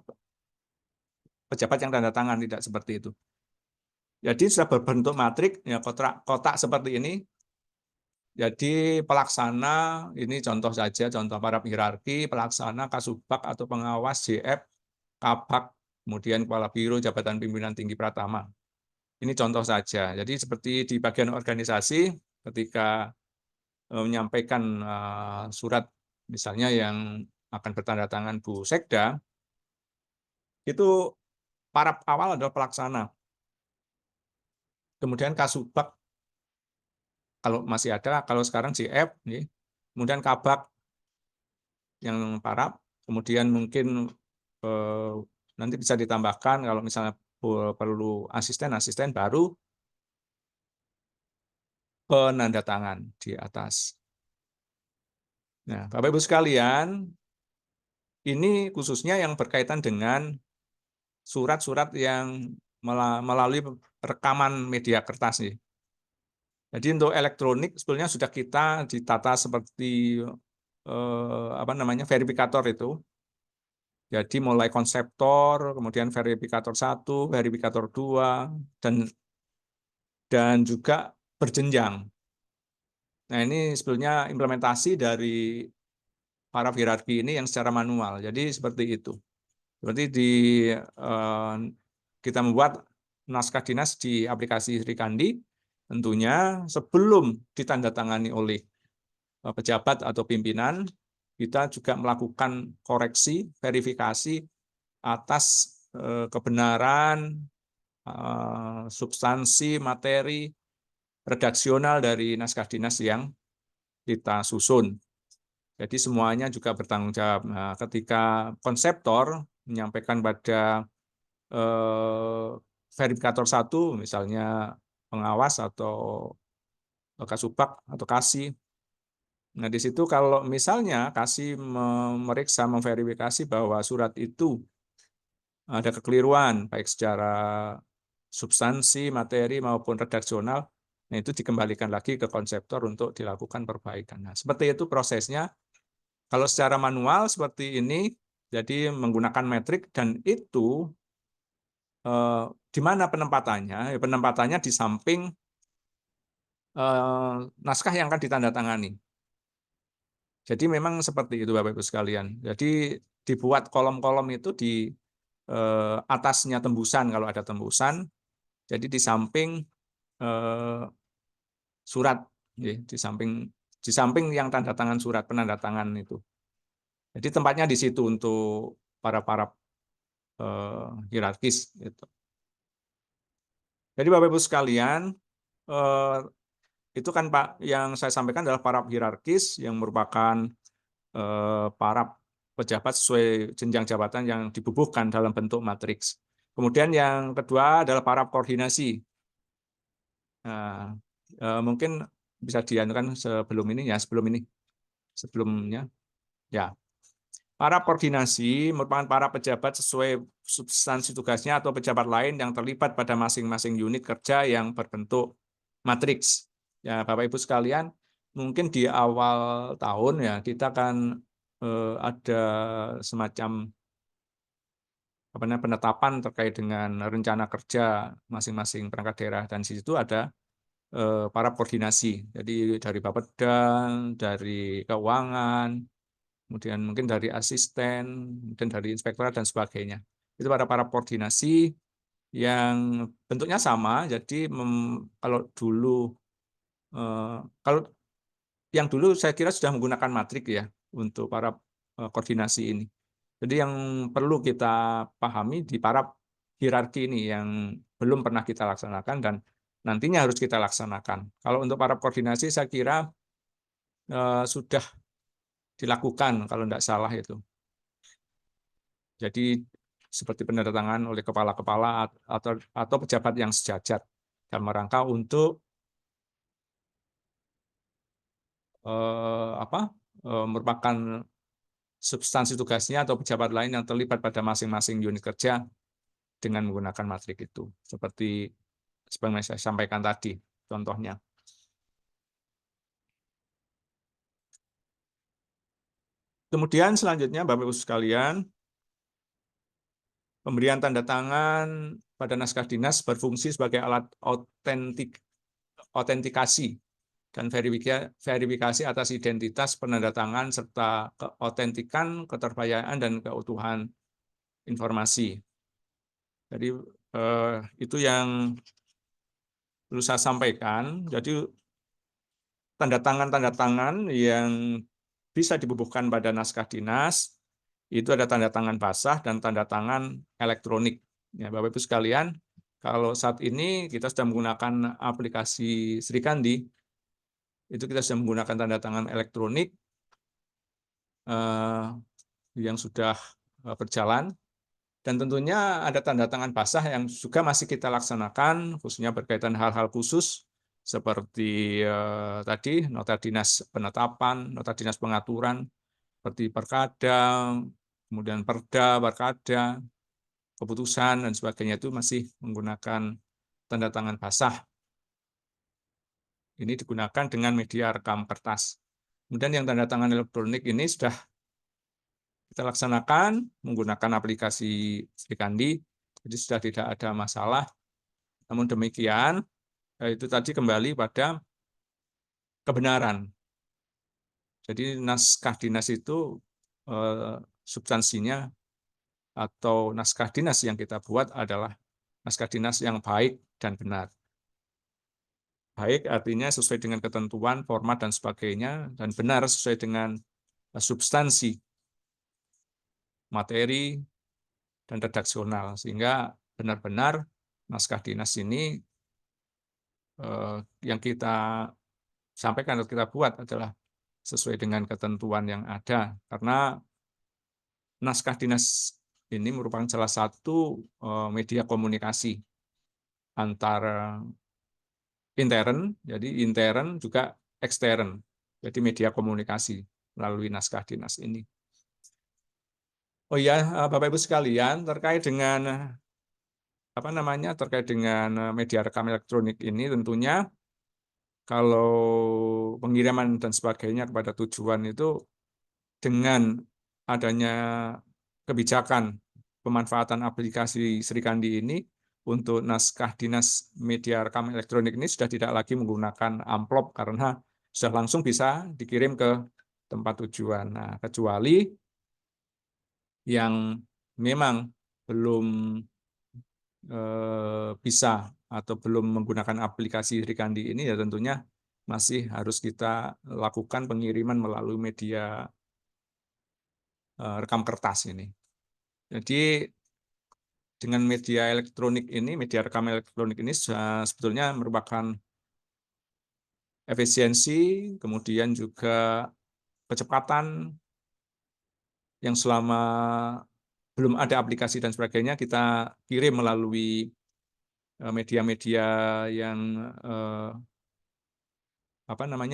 pejabat yang tanda tangan, tidak seperti itu. Jadi sudah berbentuk matrik ya, kotak seperti ini. Jadi pelaksana ini contoh saja, contoh parab hierarki, pelaksana, kasubag atau pengawas, JF, kabag, kemudian kepala biro, jabatan pimpinan tinggi pratama. Ini contoh saja. Jadi seperti di bagian organisasi ketika menyampaikan surat misalnya yang akan bertanda tangan Bu Sekda, itu parab awal adalah pelaksana. Kemudian kasubag kalau masih ada, kalau sekarang JF, kemudian kabag yang parab, kemudian mungkin nanti bisa ditambahkan kalau misalnya perlu asisten baru penanda tangan di atas. Nah, Bapak Ibu sekalian, ini khususnya yang berkaitan dengan surat-surat yang melalui rekaman media kertas nih. Jadi untuk elektronik sebetulnya sudah kita ditata seperti apa namanya verifikator itu. Jadi mulai konseptor, kemudian verifikator 1, verifikator 2, dan juga berjenjang. Nah, ini sebetulnya implementasi dari para hierarki ini yang secara manual. Jadi seperti itu. Seperti kita membuat naskah dinas di aplikasi Srikandi, tentunya sebelum ditandatangani oleh pejabat atau pimpinan, kita juga melakukan koreksi, verifikasi atas kebenaran, substansi, materi, redaksional dari naskah dinas yang kita susun. Jadi semuanya juga bertanggung jawab. Nah, ketika konseptor menyampaikan pada verifikator 1, misalnya pengawas atau kasubag atau kasih. Nah, di situ kalau misalnya kasih memeriksa, memverifikasi bahwa surat itu ada kekeliruan, baik secara substansi, materi, maupun redaksional, nah itu dikembalikan lagi ke konseptor untuk dilakukan perbaikan. Nah, seperti itu prosesnya. Kalau secara manual seperti ini, jadi menggunakan metrik, dan itu di mana penempatannya? Ya, penempatannya di samping naskah yang akan ditandatangani. Jadi memang seperti itu Bapak Ibu sekalian. Jadi dibuat kolom-kolom itu di atasnya tembusan kalau ada tembusan. Jadi di samping surat, di samping yang tanda tangan surat penanda tangan itu. Jadi tempatnya di situ untuk para hierarkis. Gitu. Jadi Bapak Ibu sekalian, itu kan Pak yang saya sampaikan adalah para hierarkis yang merupakan para pejabat sesuai jenjang jabatan yang dibubuhkan dalam bentuk matriks. Kemudian yang kedua adalah para koordinasi. Nah, mungkin bisa dianukan sebelumnya ya. Para koordinasi merupakan para pejabat sesuai substansi tugasnya atau pejabat lain yang terlibat pada masing-masing unit kerja yang berbentuk matriks. Ya, Bapak Ibu sekalian, mungkin di awal tahun ya kita kan ada semacam penetapan terkait dengan rencana kerja masing-masing perangkat daerah, dan di situ ada para koordinasi. Jadi dari Bapeda, dari keuangan, kemudian mungkin dari asisten, dan dari inspektorat dan sebagainya. Itu para koordinasi yang bentuknya sama. Jadi kalau dulu kalau yang dulu saya kira sudah menggunakan matrik ya untuk para koordinasi ini. Jadi yang perlu kita pahami di para hierarki ini yang belum pernah kita laksanakan dan nantinya harus kita laksanakan. Kalau untuk para koordinasi saya kira sudah dilakukan kalau tidak salah itu. Jadi seperti penandatangan oleh kepala-kepala atau pejabat yang sejajar dalam rangka untuk merupakan substansi tugasnya atau pejabat lain yang terlibat pada masing-masing unit kerja dengan menggunakan matrik itu. Seperti yang saya sampaikan tadi, contohnya. Kemudian selanjutnya, Bapak Ibu sekalian, pemberian tanda tangan pada naskah dinas berfungsi sebagai alat autentikasi dan verifikasi atas identitas penandatangan serta keautentikan, keterbukaan, dan keutuhan informasi. Jadi itu yang perlu saya sampaikan. Jadi tanda tangan yang bisa dibubuhkan pada naskah dinas itu ada tanda tangan basah dan tanda tangan elektronik. Ya, Bapak Ibu sekalian, kalau saat ini kita sudah menggunakan aplikasi Srikandi, itu kita sudah menggunakan tanda tangan elektronik yang sudah berjalan. Dan tentunya ada tanda tangan basah yang juga masih kita laksanakan, khususnya berkaitan hal-hal khusus seperti tadi nota dinas penetapan, nota dinas pengaturan, seperti perkada, kemudian perda, barkada, keputusan, dan sebagainya itu masih menggunakan tanda tangan basah. Ini digunakan dengan media rekam kertas. Kemudian yang tanda tangan elektronik ini sudah kita laksanakan menggunakan aplikasi Srikandi, jadi sudah tidak ada masalah. Namun demikian, itu tadi kembali pada kebenaran. Jadi naskah dinas itu substansinya atau naskah dinas yang kita buat adalah naskah dinas yang baik dan benar. Baik artinya sesuai dengan ketentuan, format, dan sebagainya, dan benar sesuai dengan substansi, materi, dan redaksional, sehingga benar-benar naskah dinas ini yang kita sampaikan atau kita buat adalah sesuai dengan ketentuan yang ada. Karena naskah dinas ini merupakan salah satu media komunikasi antara intern, jadi intern juga ekstern, jadi media komunikasi melalui naskah dinas ini. Oh iya, Bapak Ibu sekalian, terkait dengan media rekam elektronik ini tentunya kalau pengiriman dan sebagainya kepada tujuan itu dengan adanya kebijakan pemanfaatan aplikasi Srikandi ini untuk naskah dinas media rekam elektronik ini sudah tidak lagi menggunakan amplop karena sudah langsung bisa dikirim ke tempat tujuan. Nah, kecuali yang memang belum bisa atau belum menggunakan aplikasi Srikandi ini ya tentunya masih harus kita lakukan pengiriman melalui media rekam kertas ini. Jadi dengan media elektronik ini, media rekam elektronik ini sebetulnya merupakan efisiensi, kemudian juga kecepatan yang selama belum ada aplikasi dan sebagainya kita kirim melalui media-media yang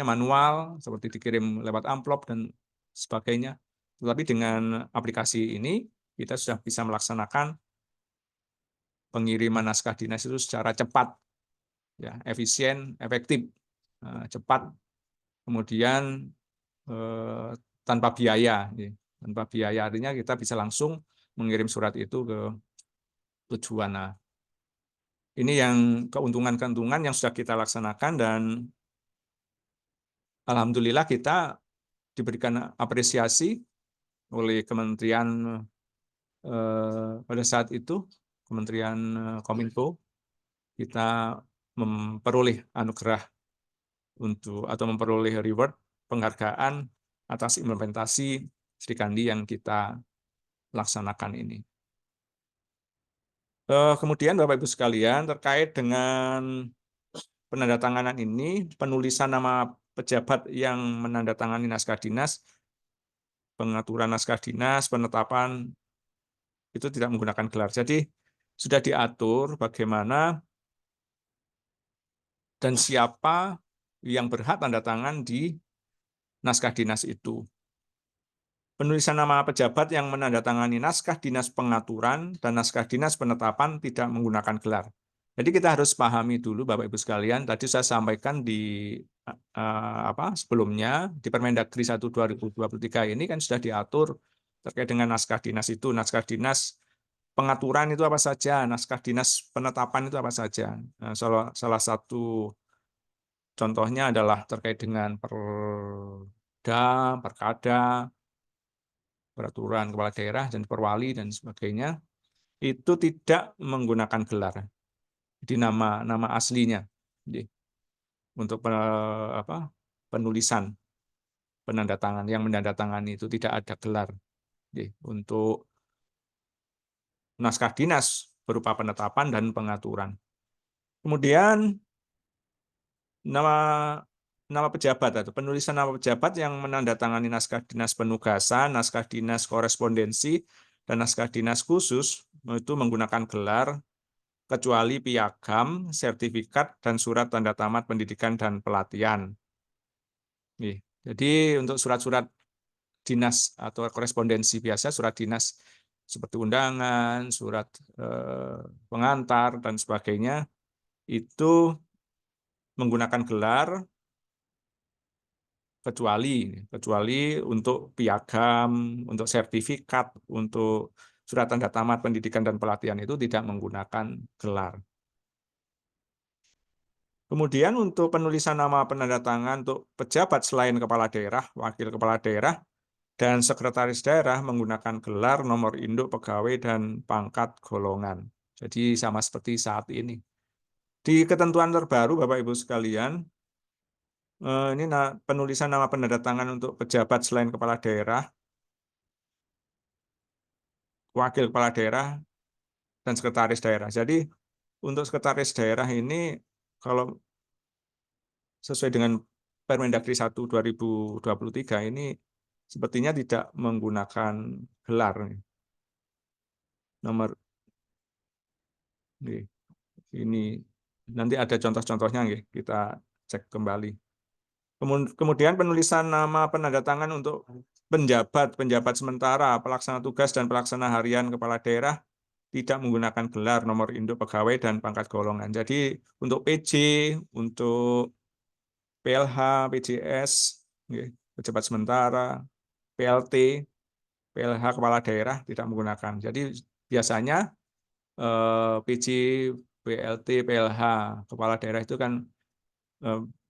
manual seperti dikirim lewat amplop dan sebagainya. Tetapi dengan aplikasi ini kita sudah bisa melaksanakan pengiriman naskah dinas itu secara cepat, ya, efisien, efektif, cepat, kemudian tanpa biaya. Tanpa biaya artinya kita bisa langsung mengirim surat itu ke tujuan. Nah, ini yang keuntungan-keuntungan yang sudah kita laksanakan dan alhamdulillah kita diberikan apresiasi oleh Kementerian pada saat itu, Kementerian Kominfo, kita memperoleh anugerah atau memperoleh reward penghargaan atas implementasi Sri Kandi yang kita laksanakan ini. Kemudian Bapak Ibu sekalian, terkait dengan penandatanganan ini, penulisan nama pejabat yang menandatangani naskah dinas, pengaturan naskah dinas, penetapan itu tidak menggunakan gelar. Jadi sudah diatur bagaimana dan siapa yang berhak tanda tangan di naskah dinas itu. Penulisan nama pejabat yang menandatangani naskah dinas pengaturan dan naskah dinas penetapan tidak menggunakan gelar. Jadi kita harus pahami dulu Bapak Ibu sekalian, tadi saya sampaikan di sebelumnya di Permendagri 1 2023 ini kan sudah diatur terkait dengan naskah dinas itu, naskah dinas pengaturan itu apa saja, naskah dinas penetapan itu apa saja. Nah, salah satu contohnya adalah terkait dengan Perda, Perkada, peraturan kepala daerah dan perwali dan sebagainya, itu tidak menggunakan gelar. Jadi nama aslinya. Jadi, untuk penulisan penandatangan yang menandatangani itu tidak ada gelar. Jadi, untuk naskah dinas berupa penetapan dan pengaturan. Kemudian nama pejabat atau penulisan nama pejabat yang menandatangani naskah dinas penugasan, naskah dinas korespondensi, dan naskah dinas khusus itu menggunakan gelar kecuali piagam, sertifikat, dan surat tanda tamat pendidikan dan pelatihan. Jadi untuk surat-surat dinas atau korespondensi biasa, surat dinas seperti undangan, surat pengantar, dan sebagainya, itu menggunakan gelar kecuali untuk piagam, untuk sertifikat, untuk surat tanda tamat pendidikan dan pelatihan itu tidak menggunakan gelar. Kemudian untuk penulisan nama penandatangan untuk pejabat selain kepala daerah, wakil kepala daerah, dan sekretaris daerah menggunakan gelar, nomor induk pegawai, dan pangkat golongan. Jadi sama seperti saat ini. Di ketentuan terbaru Bapak Ibu sekalian, ini penulisan nama penandatangan untuk pejabat selain kepala daerah, wakil kepala daerah, dan sekretaris daerah. Jadi untuk sekretaris daerah ini kalau sesuai dengan Permendagri 1 2023 ini sepertinya tidak menggunakan gelar. Nomor ini nanti ada contoh-contohnya, kita cek kembali. Kemudian penulisan nama penandatangan untuk penjabat sementara, pelaksana tugas dan pelaksana harian kepala daerah tidak menggunakan gelar, nomor induk pegawai, dan pangkat golongan. Jadi untuk PJ, untuk PLH, PJS, pejabat sementara, PLT, PLH kepala daerah tidak menggunakan. Jadi biasanya PJ, PLT, PLH kepala daerah itu kan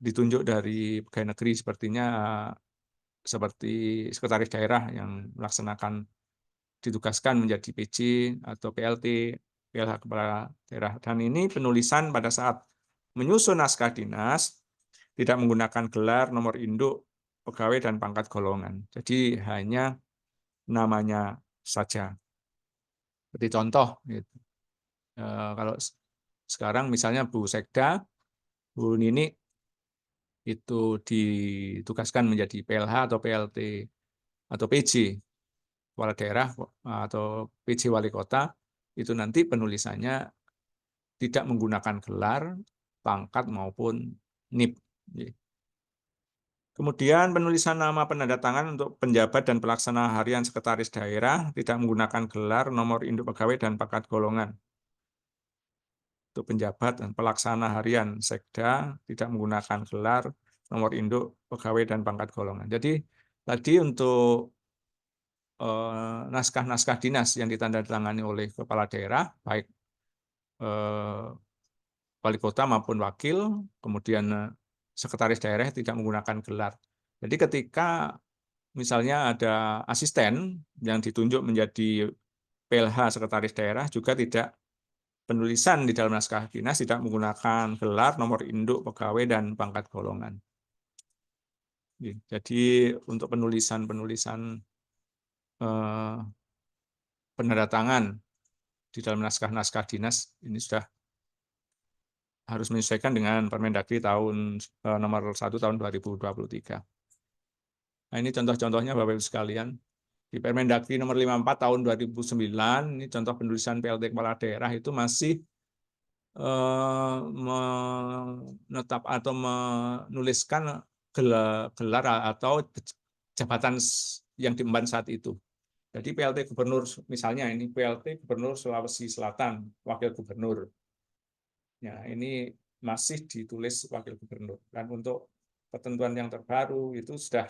ditunjuk dari pegawai negeri, sepertinya seperti sekretaris daerah yang melaksanakan ditugaskan menjadi PJ atau PLT, PLH kepala daerah. Dan ini penulisan pada saat menyusun naskah dinas tidak menggunakan gelar, nomor induk pegawai, dan pangkat golongan. Jadi hanya namanya saja. Seperti contoh, gitu. Kalau sekarang misalnya Bu Sekda, Bu Nini itu ditugaskan menjadi PLH atau PLT atau PJ kepala daerah atau PJ wali kota, itu nanti penulisannya tidak menggunakan gelar, pangkat maupun NIP. Kemudian penulisan nama penandatangan untuk penjabat dan pelaksana harian sekretaris daerah tidak menggunakan gelar, nomor induk pegawai, dan pangkat golongan. Untuk penjabat dan pelaksana harian sekda tidak menggunakan gelar, nomor induk pegawai, dan pangkat golongan. Jadi tadi untuk naskah-naskah dinas yang ditandatangani oleh kepala daerah, baik wali kota maupun wakil, kemudian sekretaris daerah tidak menggunakan gelar. Jadi ketika misalnya ada asisten yang ditunjuk menjadi PLH sekretaris daerah, juga tidak, penulisan di dalam naskah dinas tidak menggunakan gelar, nomor induk pegawai, dan pangkat golongan. Jadi untuk penulisan penandatangan di dalam naskah-naskah dinas ini sudah harus menyesuaikan dengan Permendagri tahun nomor 1 tahun 2023. Nah, ini contoh-contohnya Bapak Ibu sekalian. Di Permendagri nomor 54 tahun 2009, ini contoh penulisan PLT Kepala Daerah itu masih menetap atau menuliskan gelar atau jabatan yang diemban saat itu. Jadi PLT Gubernur, misalnya ini PLT Gubernur Sulawesi Selatan, Wakil Gubernur. Ya, ini masih ditulis Wakil Gubernur. Dan untuk ketentuan yang terbaru itu sudah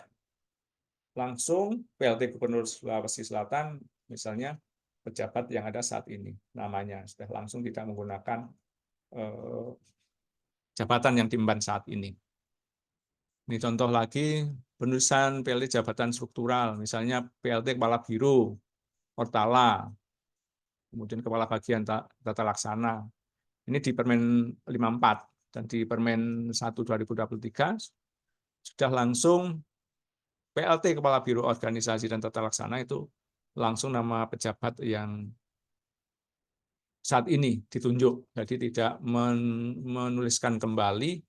langsung PLT Gubernur Sulawesi Selatan, misalnya pejabat yang ada saat ini, namanya sudah langsung tidak menggunakan jabatan yang diemban saat ini. Ini contoh lagi penulisan PLT jabatan struktural, misalnya PLT Kepala Biro, Ortala, kemudian Kepala Bagian Tata Laksana. Ini di Permen 54 dan di Permen 1 2023 sudah langsung PLT Kepala Biro Organisasi dan Tata Laksana itu langsung nama pejabat yang saat ini ditunjuk. Jadi tidak menuliskan kembali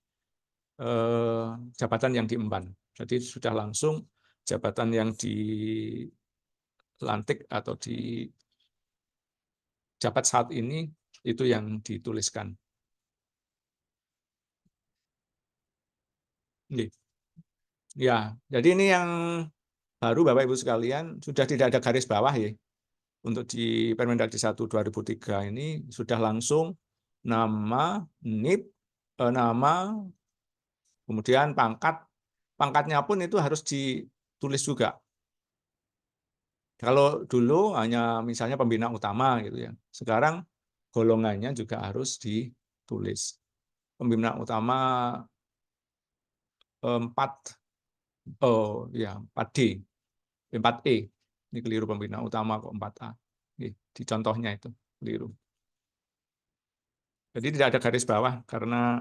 jabatan yang diemban. Jadi sudah langsung jabatan yang dilantik atau dijabat saat ini itu yang dituliskan. Ya, jadi ini yang baru Bapak Ibu sekalian, sudah tidak ada garis bawah ya. Untuk di Permendagri 1 2003 ini sudah langsung nama, NIP, nama, kemudian pangkat. Pangkatnya pun itu harus ditulis juga. Kalau dulu hanya misalnya pembina utama gitu ya. Sekarang golongannya juga harus ditulis. Pembina utama 4 4D, 4E. Ini keliru, pembina utama kok 4A. Di contohnya itu keliru. Jadi tidak ada garis bawah karena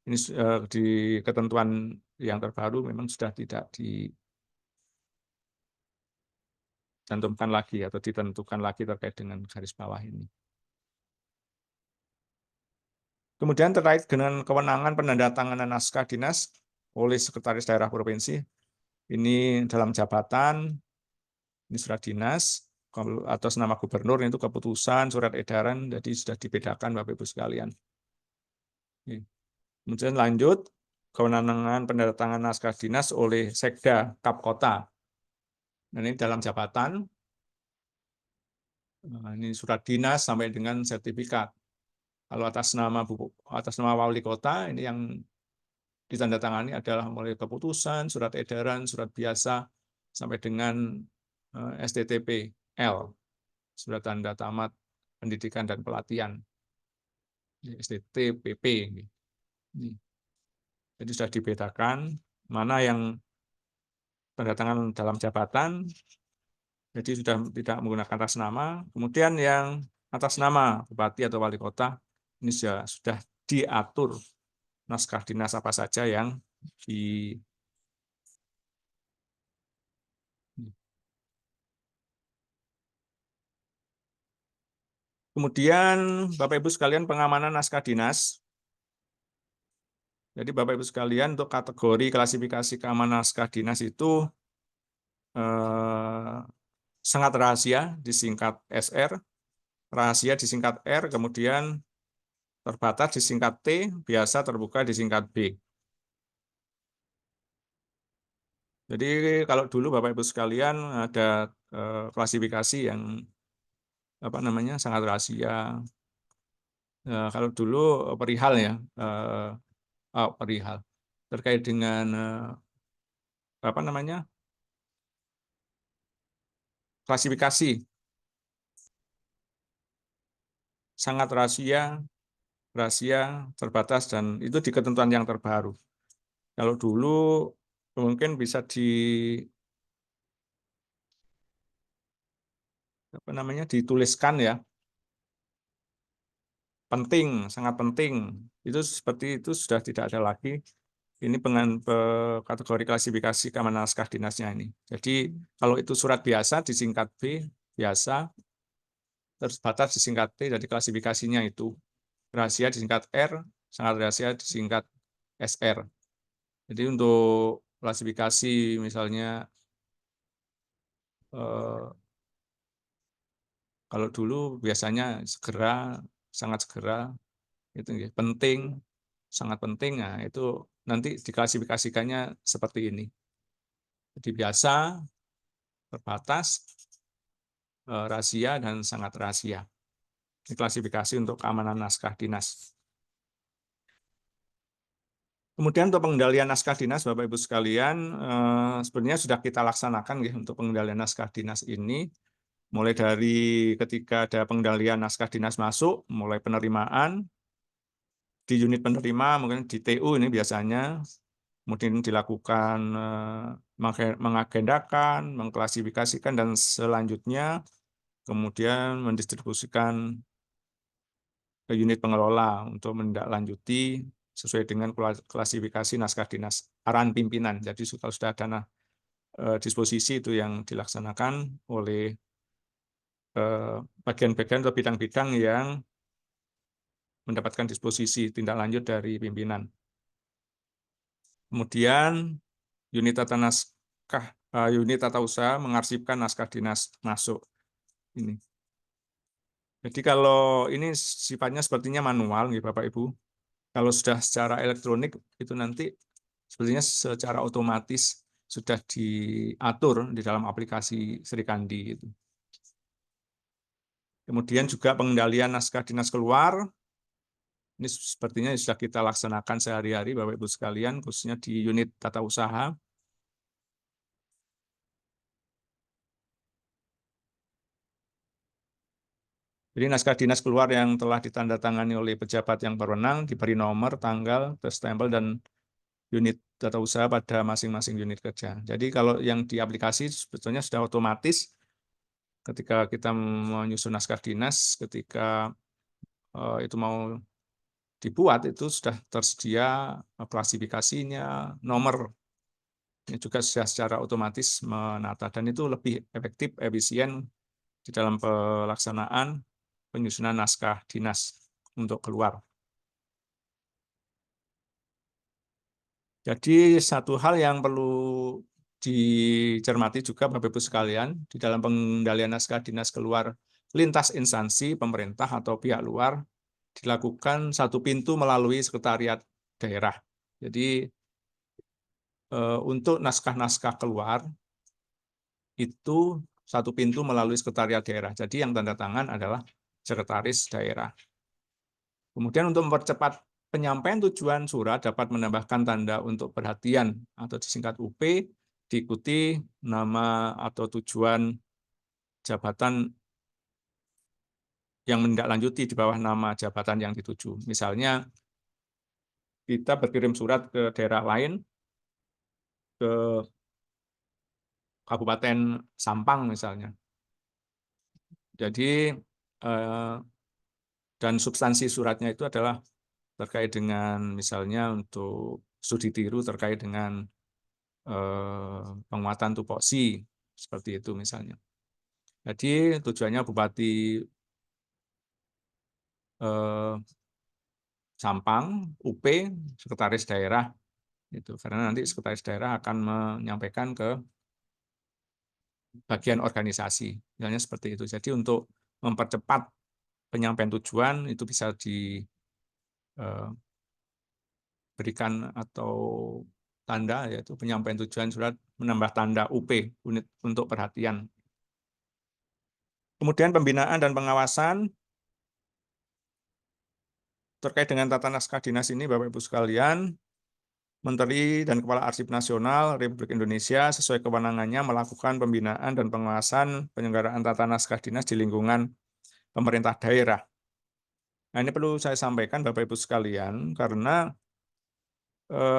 ini di ketentuan yang terbaru memang sudah tidak dicantumkan lagi atau ditentukan lagi terkait dengan garis bawah ini. Kemudian terkait dengan kewenangan penandatanganan naskah dinas oleh Sekretaris Daerah Provinsi, ini dalam jabatan, ini surat dinas, atas nama gubernur itu keputusan, surat edaran, jadi sudah dibedakan Bapak Ibu sekalian. Kemudian lanjut, kewenangan penandatanganan naskah dinas oleh Sekda Kap Kota. Nah, ini dalam jabatan, ini surat dinas sampai dengan sertifikat. Kalau atas nama wali kota, ini yang ditandatangani adalah mulai keputusan, surat edaran, surat biasa, sampai dengan STTP L, surat tanda tamat pendidikan dan pelatihan, STTPP. Jadi sudah dibedakan mana yang tanda tangan dalam jabatan, jadi sudah tidak menggunakan atas nama. Kemudian yang atas nama bupati atau wali kota, ini sudah diatur naskah dinas apa saja yang Kemudian Bapak Ibu sekalian, pengamanan naskah dinas. Jadi Bapak Ibu sekalian, untuk kategori klasifikasi keamanan naskah dinas itu sangat rahasia disingkat SR, rahasia disingkat R, kemudian terbatas disingkat T, biasa terbuka disingkat B. Jadi kalau dulu Bapak Ibu sekalian ada klasifikasi yang sangat rahasia. Kalau dulu perihal ya, perihal terkait dengan klasifikasi sangat rahasia terbatas, dan itu di ketentuan yang terbaru. Kalau dulu mungkin bisa dituliskan ya, penting, sangat penting. Itu seperti itu sudah tidak ada lagi. ini kategori klasifikasi keamanan naskah dinasnya ini. Jadi kalau itu surat biasa disingkat B, biasa, terbatas disingkat T, jadi klasifikasinya itu. Rahasia disingkat R, sangat rahasia disingkat SR. Jadi untuk klasifikasi misalnya kalau dulu biasanya segera, sangat segera, itu ya, penting, sangat penting. Nah, itu nanti diklasifikasikannya seperti ini. Jadi biasa, terbatas, rahasia, dan sangat rahasia. Ini klasifikasi untuk keamanan naskah dinas. Kemudian untuk pengendalian naskah dinas, Bapak Ibu sekalian, sebenarnya sudah kita laksanakan ya untuk pengendalian naskah dinas ini, mulai dari ketika ada pengendalian naskah dinas masuk, mulai penerimaan, di unit penerima, mungkin di TU ini biasanya, kemudian dilakukan mengagendakan, mengklasifikasikan, dan selanjutnya kemudian mendistribusikan ke unit pengelola untuk menindaklanjuti sesuai dengan klasifikasi naskah dinas arahan pimpinan. Jadi kalau sudah ada disposisi itu yang dilaksanakan oleh bagian-bagian atau bidang-bidang yang mendapatkan disposisi tindak lanjut dari pimpinan. Kemudian unit tata usaha mengarsipkan naskah dinas masuk ini. Jadi kalau ini sifatnya sepertinya manual, nih Bapak Ibu. Kalau sudah secara elektronik itu nanti sebenarnya secara otomatis sudah diatur di dalam aplikasi Srikandi itu. Kemudian juga pengendalian naskah dinas keluar. Ini sepertinya sudah kita laksanakan sehari-hari Bapak Ibu sekalian, khususnya di unit tata usaha. Jadi naskah dinas keluar yang telah ditandatangani oleh pejabat yang berwenang diberi nomor, tanggal, stempel, dan unit tata usaha pada masing-masing unit kerja. Jadi kalau yang di aplikasi sebetulnya sudah otomatis ketika kita menyusun naskah dinas, ketika itu mau dibuat itu sudah tersedia klasifikasinya, nomor. Ini juga sudah secara otomatis menata dan itu lebih efektif, efisien di dalam pelaksanaan penyusunan naskah dinas untuk keluar. Jadi satu hal yang perlu dicermati juga Bapak Ibu sekalian, di dalam pengendalian naskah dinas keluar lintas instansi pemerintah atau pihak luar dilakukan satu pintu melalui sekretariat daerah. Jadi untuk naskah-naskah keluar itu satu pintu melalui sekretariat daerah. Jadi yang tanda tangan adalah sekretaris daerah. Kemudian untuk mempercepat penyampaian tujuan surat dapat menambahkan tanda untuk perhatian atau disingkat UP, diikuti nama atau tujuan jabatan yang menindaklanjuti di bawah nama jabatan yang dituju. Misalnya kita berkirim surat ke daerah lain, ke Kabupaten Sampang misalnya. Jadi dan substansi suratnya itu adalah terkait dengan misalnya untuk studi tiru terkait dengan penguatan tupoksi seperti itu misalnya. Jadi tujuannya Bupati Sampang, UP, sekretaris daerah itu karena nanti sekretaris daerah akan menyampaikan ke bagian organisasi, misalnya seperti itu. Jadi untuk mempercepat penyampaian tujuan itu bisa diberikan atau tanda yaitu penyampaian tujuan surat menambah tanda UP unit untuk perhatian. Kemudian pembinaan dan pengawasan terkait dengan tata naskah dinas ini Bapak Ibu sekalian, Menteri dan Kepala Arsip Nasional Republik Indonesia sesuai kewenangannya melakukan pembinaan dan pengawasan penyelenggaraan tata naskah dinas di lingkungan pemerintah daerah. Nah, ini perlu saya sampaikan Bapak Ibu sekalian karena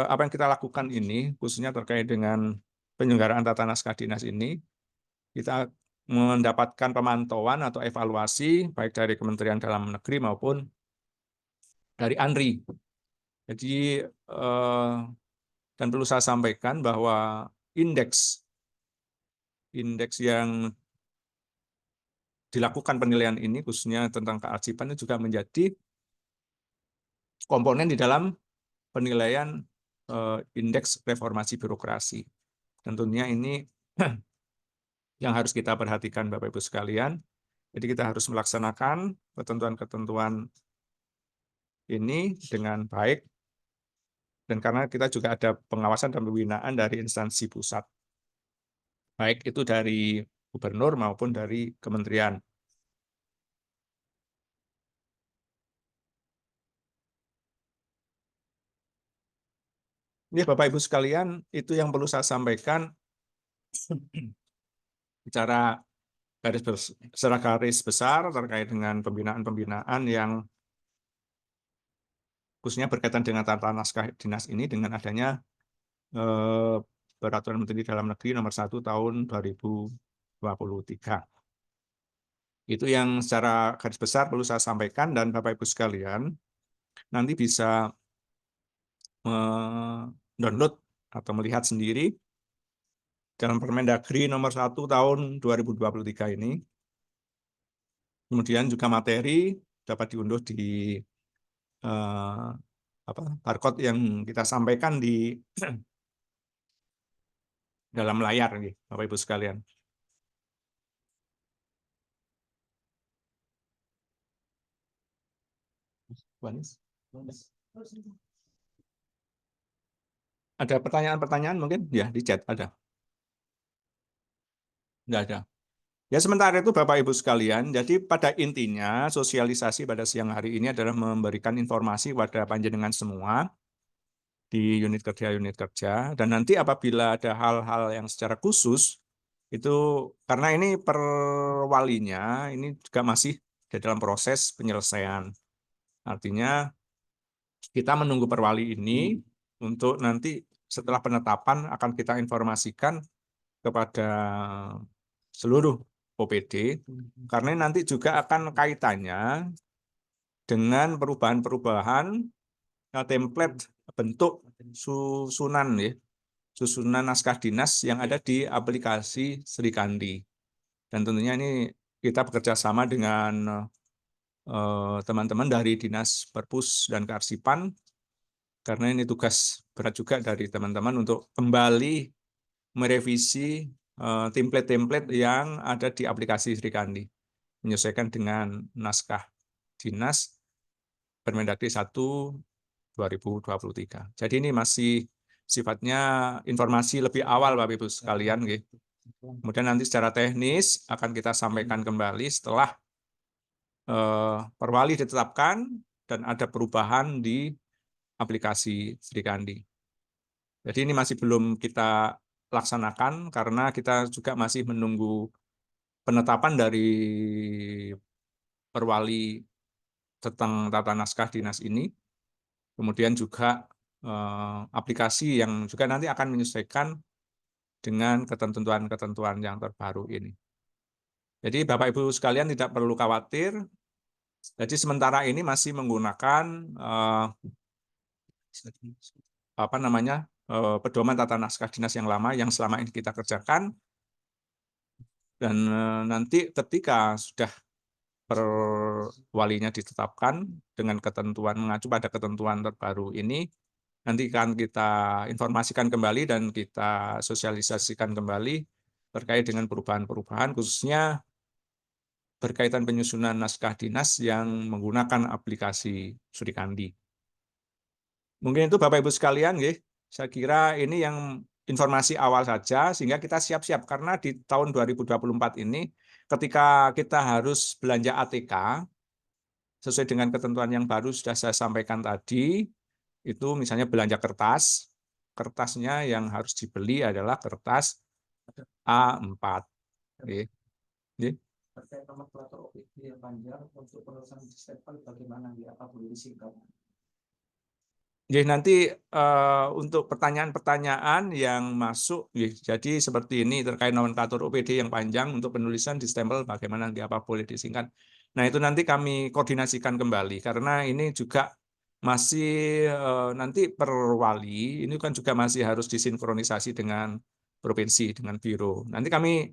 apa yang kita lakukan ini khususnya terkait dengan penyelenggaraan tata naskah dinas ini, kita mendapatkan pemantauan atau evaluasi baik dari Kementerian Dalam Negeri maupun dari ANRI. Jadi Dan perlu saya sampaikan bahwa indeks yang dilakukan penilaian ini, khususnya tentang kearsipan, itu juga menjadi komponen di dalam penilaian indeks reformasi birokrasi. Tentunya ini yang harus kita perhatikan, Bapak Ibu sekalian. Jadi kita harus melaksanakan ketentuan-ketentuan ini dengan baik, dan karena kita juga ada pengawasan dan pembinaan dari instansi pusat, baik itu dari gubernur maupun dari kementerian. Ini Bapak Ibu sekalian, itu yang perlu saya sampaikan secara garis besar terkait dengan pembinaan-pembinaan yang khususnya berkaitan dengan tata naskah dinas ini dengan adanya Peraturan Menteri Dalam Negeri Nomor 1 Tahun 2023. Itu yang secara garis besar perlu saya sampaikan, dan Bapak Ibu sekalian nanti bisa mendownload atau melihat sendiri dalam Permendagri Nomor 1 Tahun 2023 ini. Kemudian juga materi dapat diunduh di barcode yang kita sampaikan di dalam layar, Bapak Ibu sekalian. Ada pertanyaan-pertanyaan mungkin? Ya, di chat ada. Enggak ada. Ya, sementara itu Bapak Ibu sekalian, jadi pada intinya sosialisasi pada siang hari ini adalah memberikan informasi kepada panjenengan semua di unit kerja, dan nanti apabila ada hal-hal yang secara khusus, itu karena ini per walinya ini juga masih di dalam proses penyelesaian. Artinya kita menunggu perwali ini untuk nanti setelah penetapan akan kita informasikan kepada seluruh OPD, karena nanti juga akan kaitannya dengan perubahan-perubahan template bentuk susunan naskah dinas yang ada di aplikasi Srikandi. Dan tentunya ini kita bekerja sama dengan teman-teman dari Dinas Perpus dan Kearsipan, karena ini tugas berat juga dari teman-teman untuk kembali merevisi template-template yang ada di aplikasi Srikandi, menyesuaikan dengan naskah dinas Permendagri 1 2023. Jadi ini masih sifatnya informasi lebih awal Bapak Ibu sekalian. Kemudian nanti secara teknis akan kita sampaikan kembali setelah perwali ditetapkan dan ada perubahan di aplikasi Srikandi. Jadi ini masih belum kita laksanakan karena kita juga masih menunggu penetapan dari perwali tentang tata naskah dinas ini. Kemudian juga aplikasi yang juga nanti akan menyesuaikan dengan ketentuan-ketentuan yang terbaru ini. Jadi Bapak Ibu sekalian tidak perlu khawatir. Jadi sementara ini masih menggunakan pedoman tata naskah dinas yang lama yang selama ini kita kerjakan, dan nanti ketika sudah perwalinya ditetapkan dengan ketentuan mengacu pada ketentuan terbaru ini, nanti akan kita informasikan kembali dan kita sosialisasikan kembali terkait dengan perubahan-perubahan, khususnya berkaitan penyusunan naskah dinas yang menggunakan aplikasi Srikandi. Mungkin itu Bapak Ibu sekalian, saya kira ini yang informasi awal saja, sehingga kita siap-siap, karena di tahun 2024 ini ketika kita harus belanja ATK, sesuai dengan ketentuan yang baru sudah saya sampaikan tadi, itu misalnya belanja kertas, kertasnya yang harus dibeli adalah kertas A4. Terkait nomenklatur OPD yang panjang untuk penulisan stempel bagaimana, apa boleh disingkat? Nanti untuk pertanyaan-pertanyaan yang masuk, jadi seperti ini terkait nomenklatur OPD yang panjang untuk penulisan di stempel bagaimana, apa boleh disingkat. Nah itu nanti kami koordinasikan kembali, karena ini juga masih nanti per wali ini kan juga masih harus disinkronisasi dengan provinsi, dengan biro. Nanti kami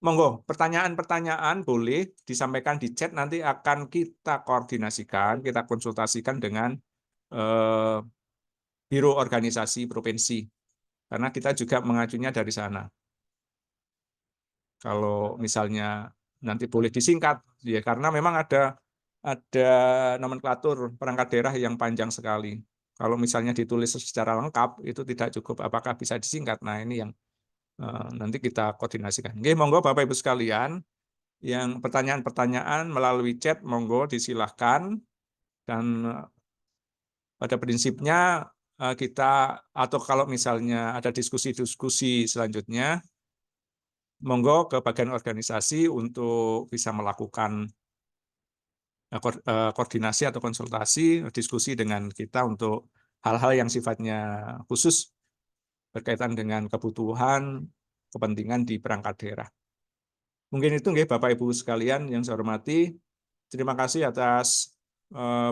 monggo pertanyaan-pertanyaan boleh disampaikan di chat, nanti akan kita koordinasikan, kita konsultasikan dengan biro organisasi provinsi, karena kita juga mengacunya dari sana. Kalau misalnya nanti boleh disingkat, ya karena memang ada nomenklatur perangkat daerah yang panjang sekali. Kalau misalnya ditulis secara lengkap itu tidak cukup, apakah bisa disingkat? Nah ini yang nanti kita koordinasikan. Oke, monggo Bapak Ibu sekalian, yang pertanyaan-pertanyaan melalui chat monggo disilahkan, dan pada prinsipnya kita, atau kalau misalnya ada diskusi-diskusi selanjutnya, monggo ke bagian organisasi untuk bisa melakukan koordinasi atau konsultasi, diskusi dengan kita untuk hal-hal yang sifatnya khusus berkaitan dengan kebutuhan, kepentingan di perangkat daerah. Mungkin itu nggih Bapak Ibu sekalian yang saya hormati. Terima kasih atas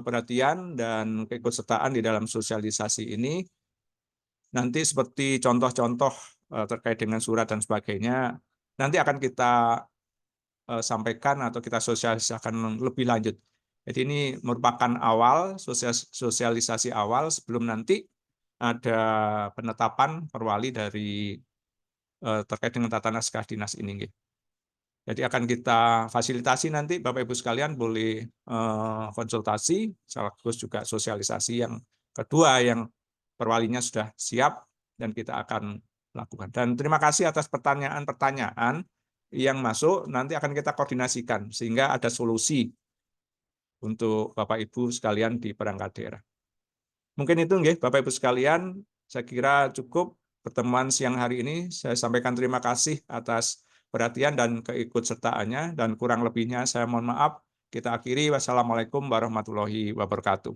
perhatian dan keikutsertaan di dalam sosialisasi ini. Nanti seperti contoh-contoh terkait dengan surat dan sebagainya, nanti akan kita sampaikan atau kita sosialisasikan lebih lanjut. Jadi ini merupakan awal, sosialisasi awal sebelum nanti ada penetapan perwali dari terkait dengan tata naskah dinas ini. Jadi akan kita fasilitasi nanti Bapak Ibu sekalian boleh konsultasi, sekaligus juga sosialisasi yang kedua yang perwalinya sudah siap dan kita akan lakukan. Dan terima kasih atas pertanyaan-pertanyaan yang masuk, nanti akan kita koordinasikan sehingga ada solusi untuk Bapak Ibu sekalian di perangkat daerah. Mungkin itu nggih Bapak Ibu sekalian, saya kira cukup pertemuan siang hari ini. Saya sampaikan terima kasih atas perhatian dan keikutsertaannya, dan kurang lebihnya saya mohon maaf. Kita akhiri. Wassalamualaikum warahmatullahi wabarakatuh.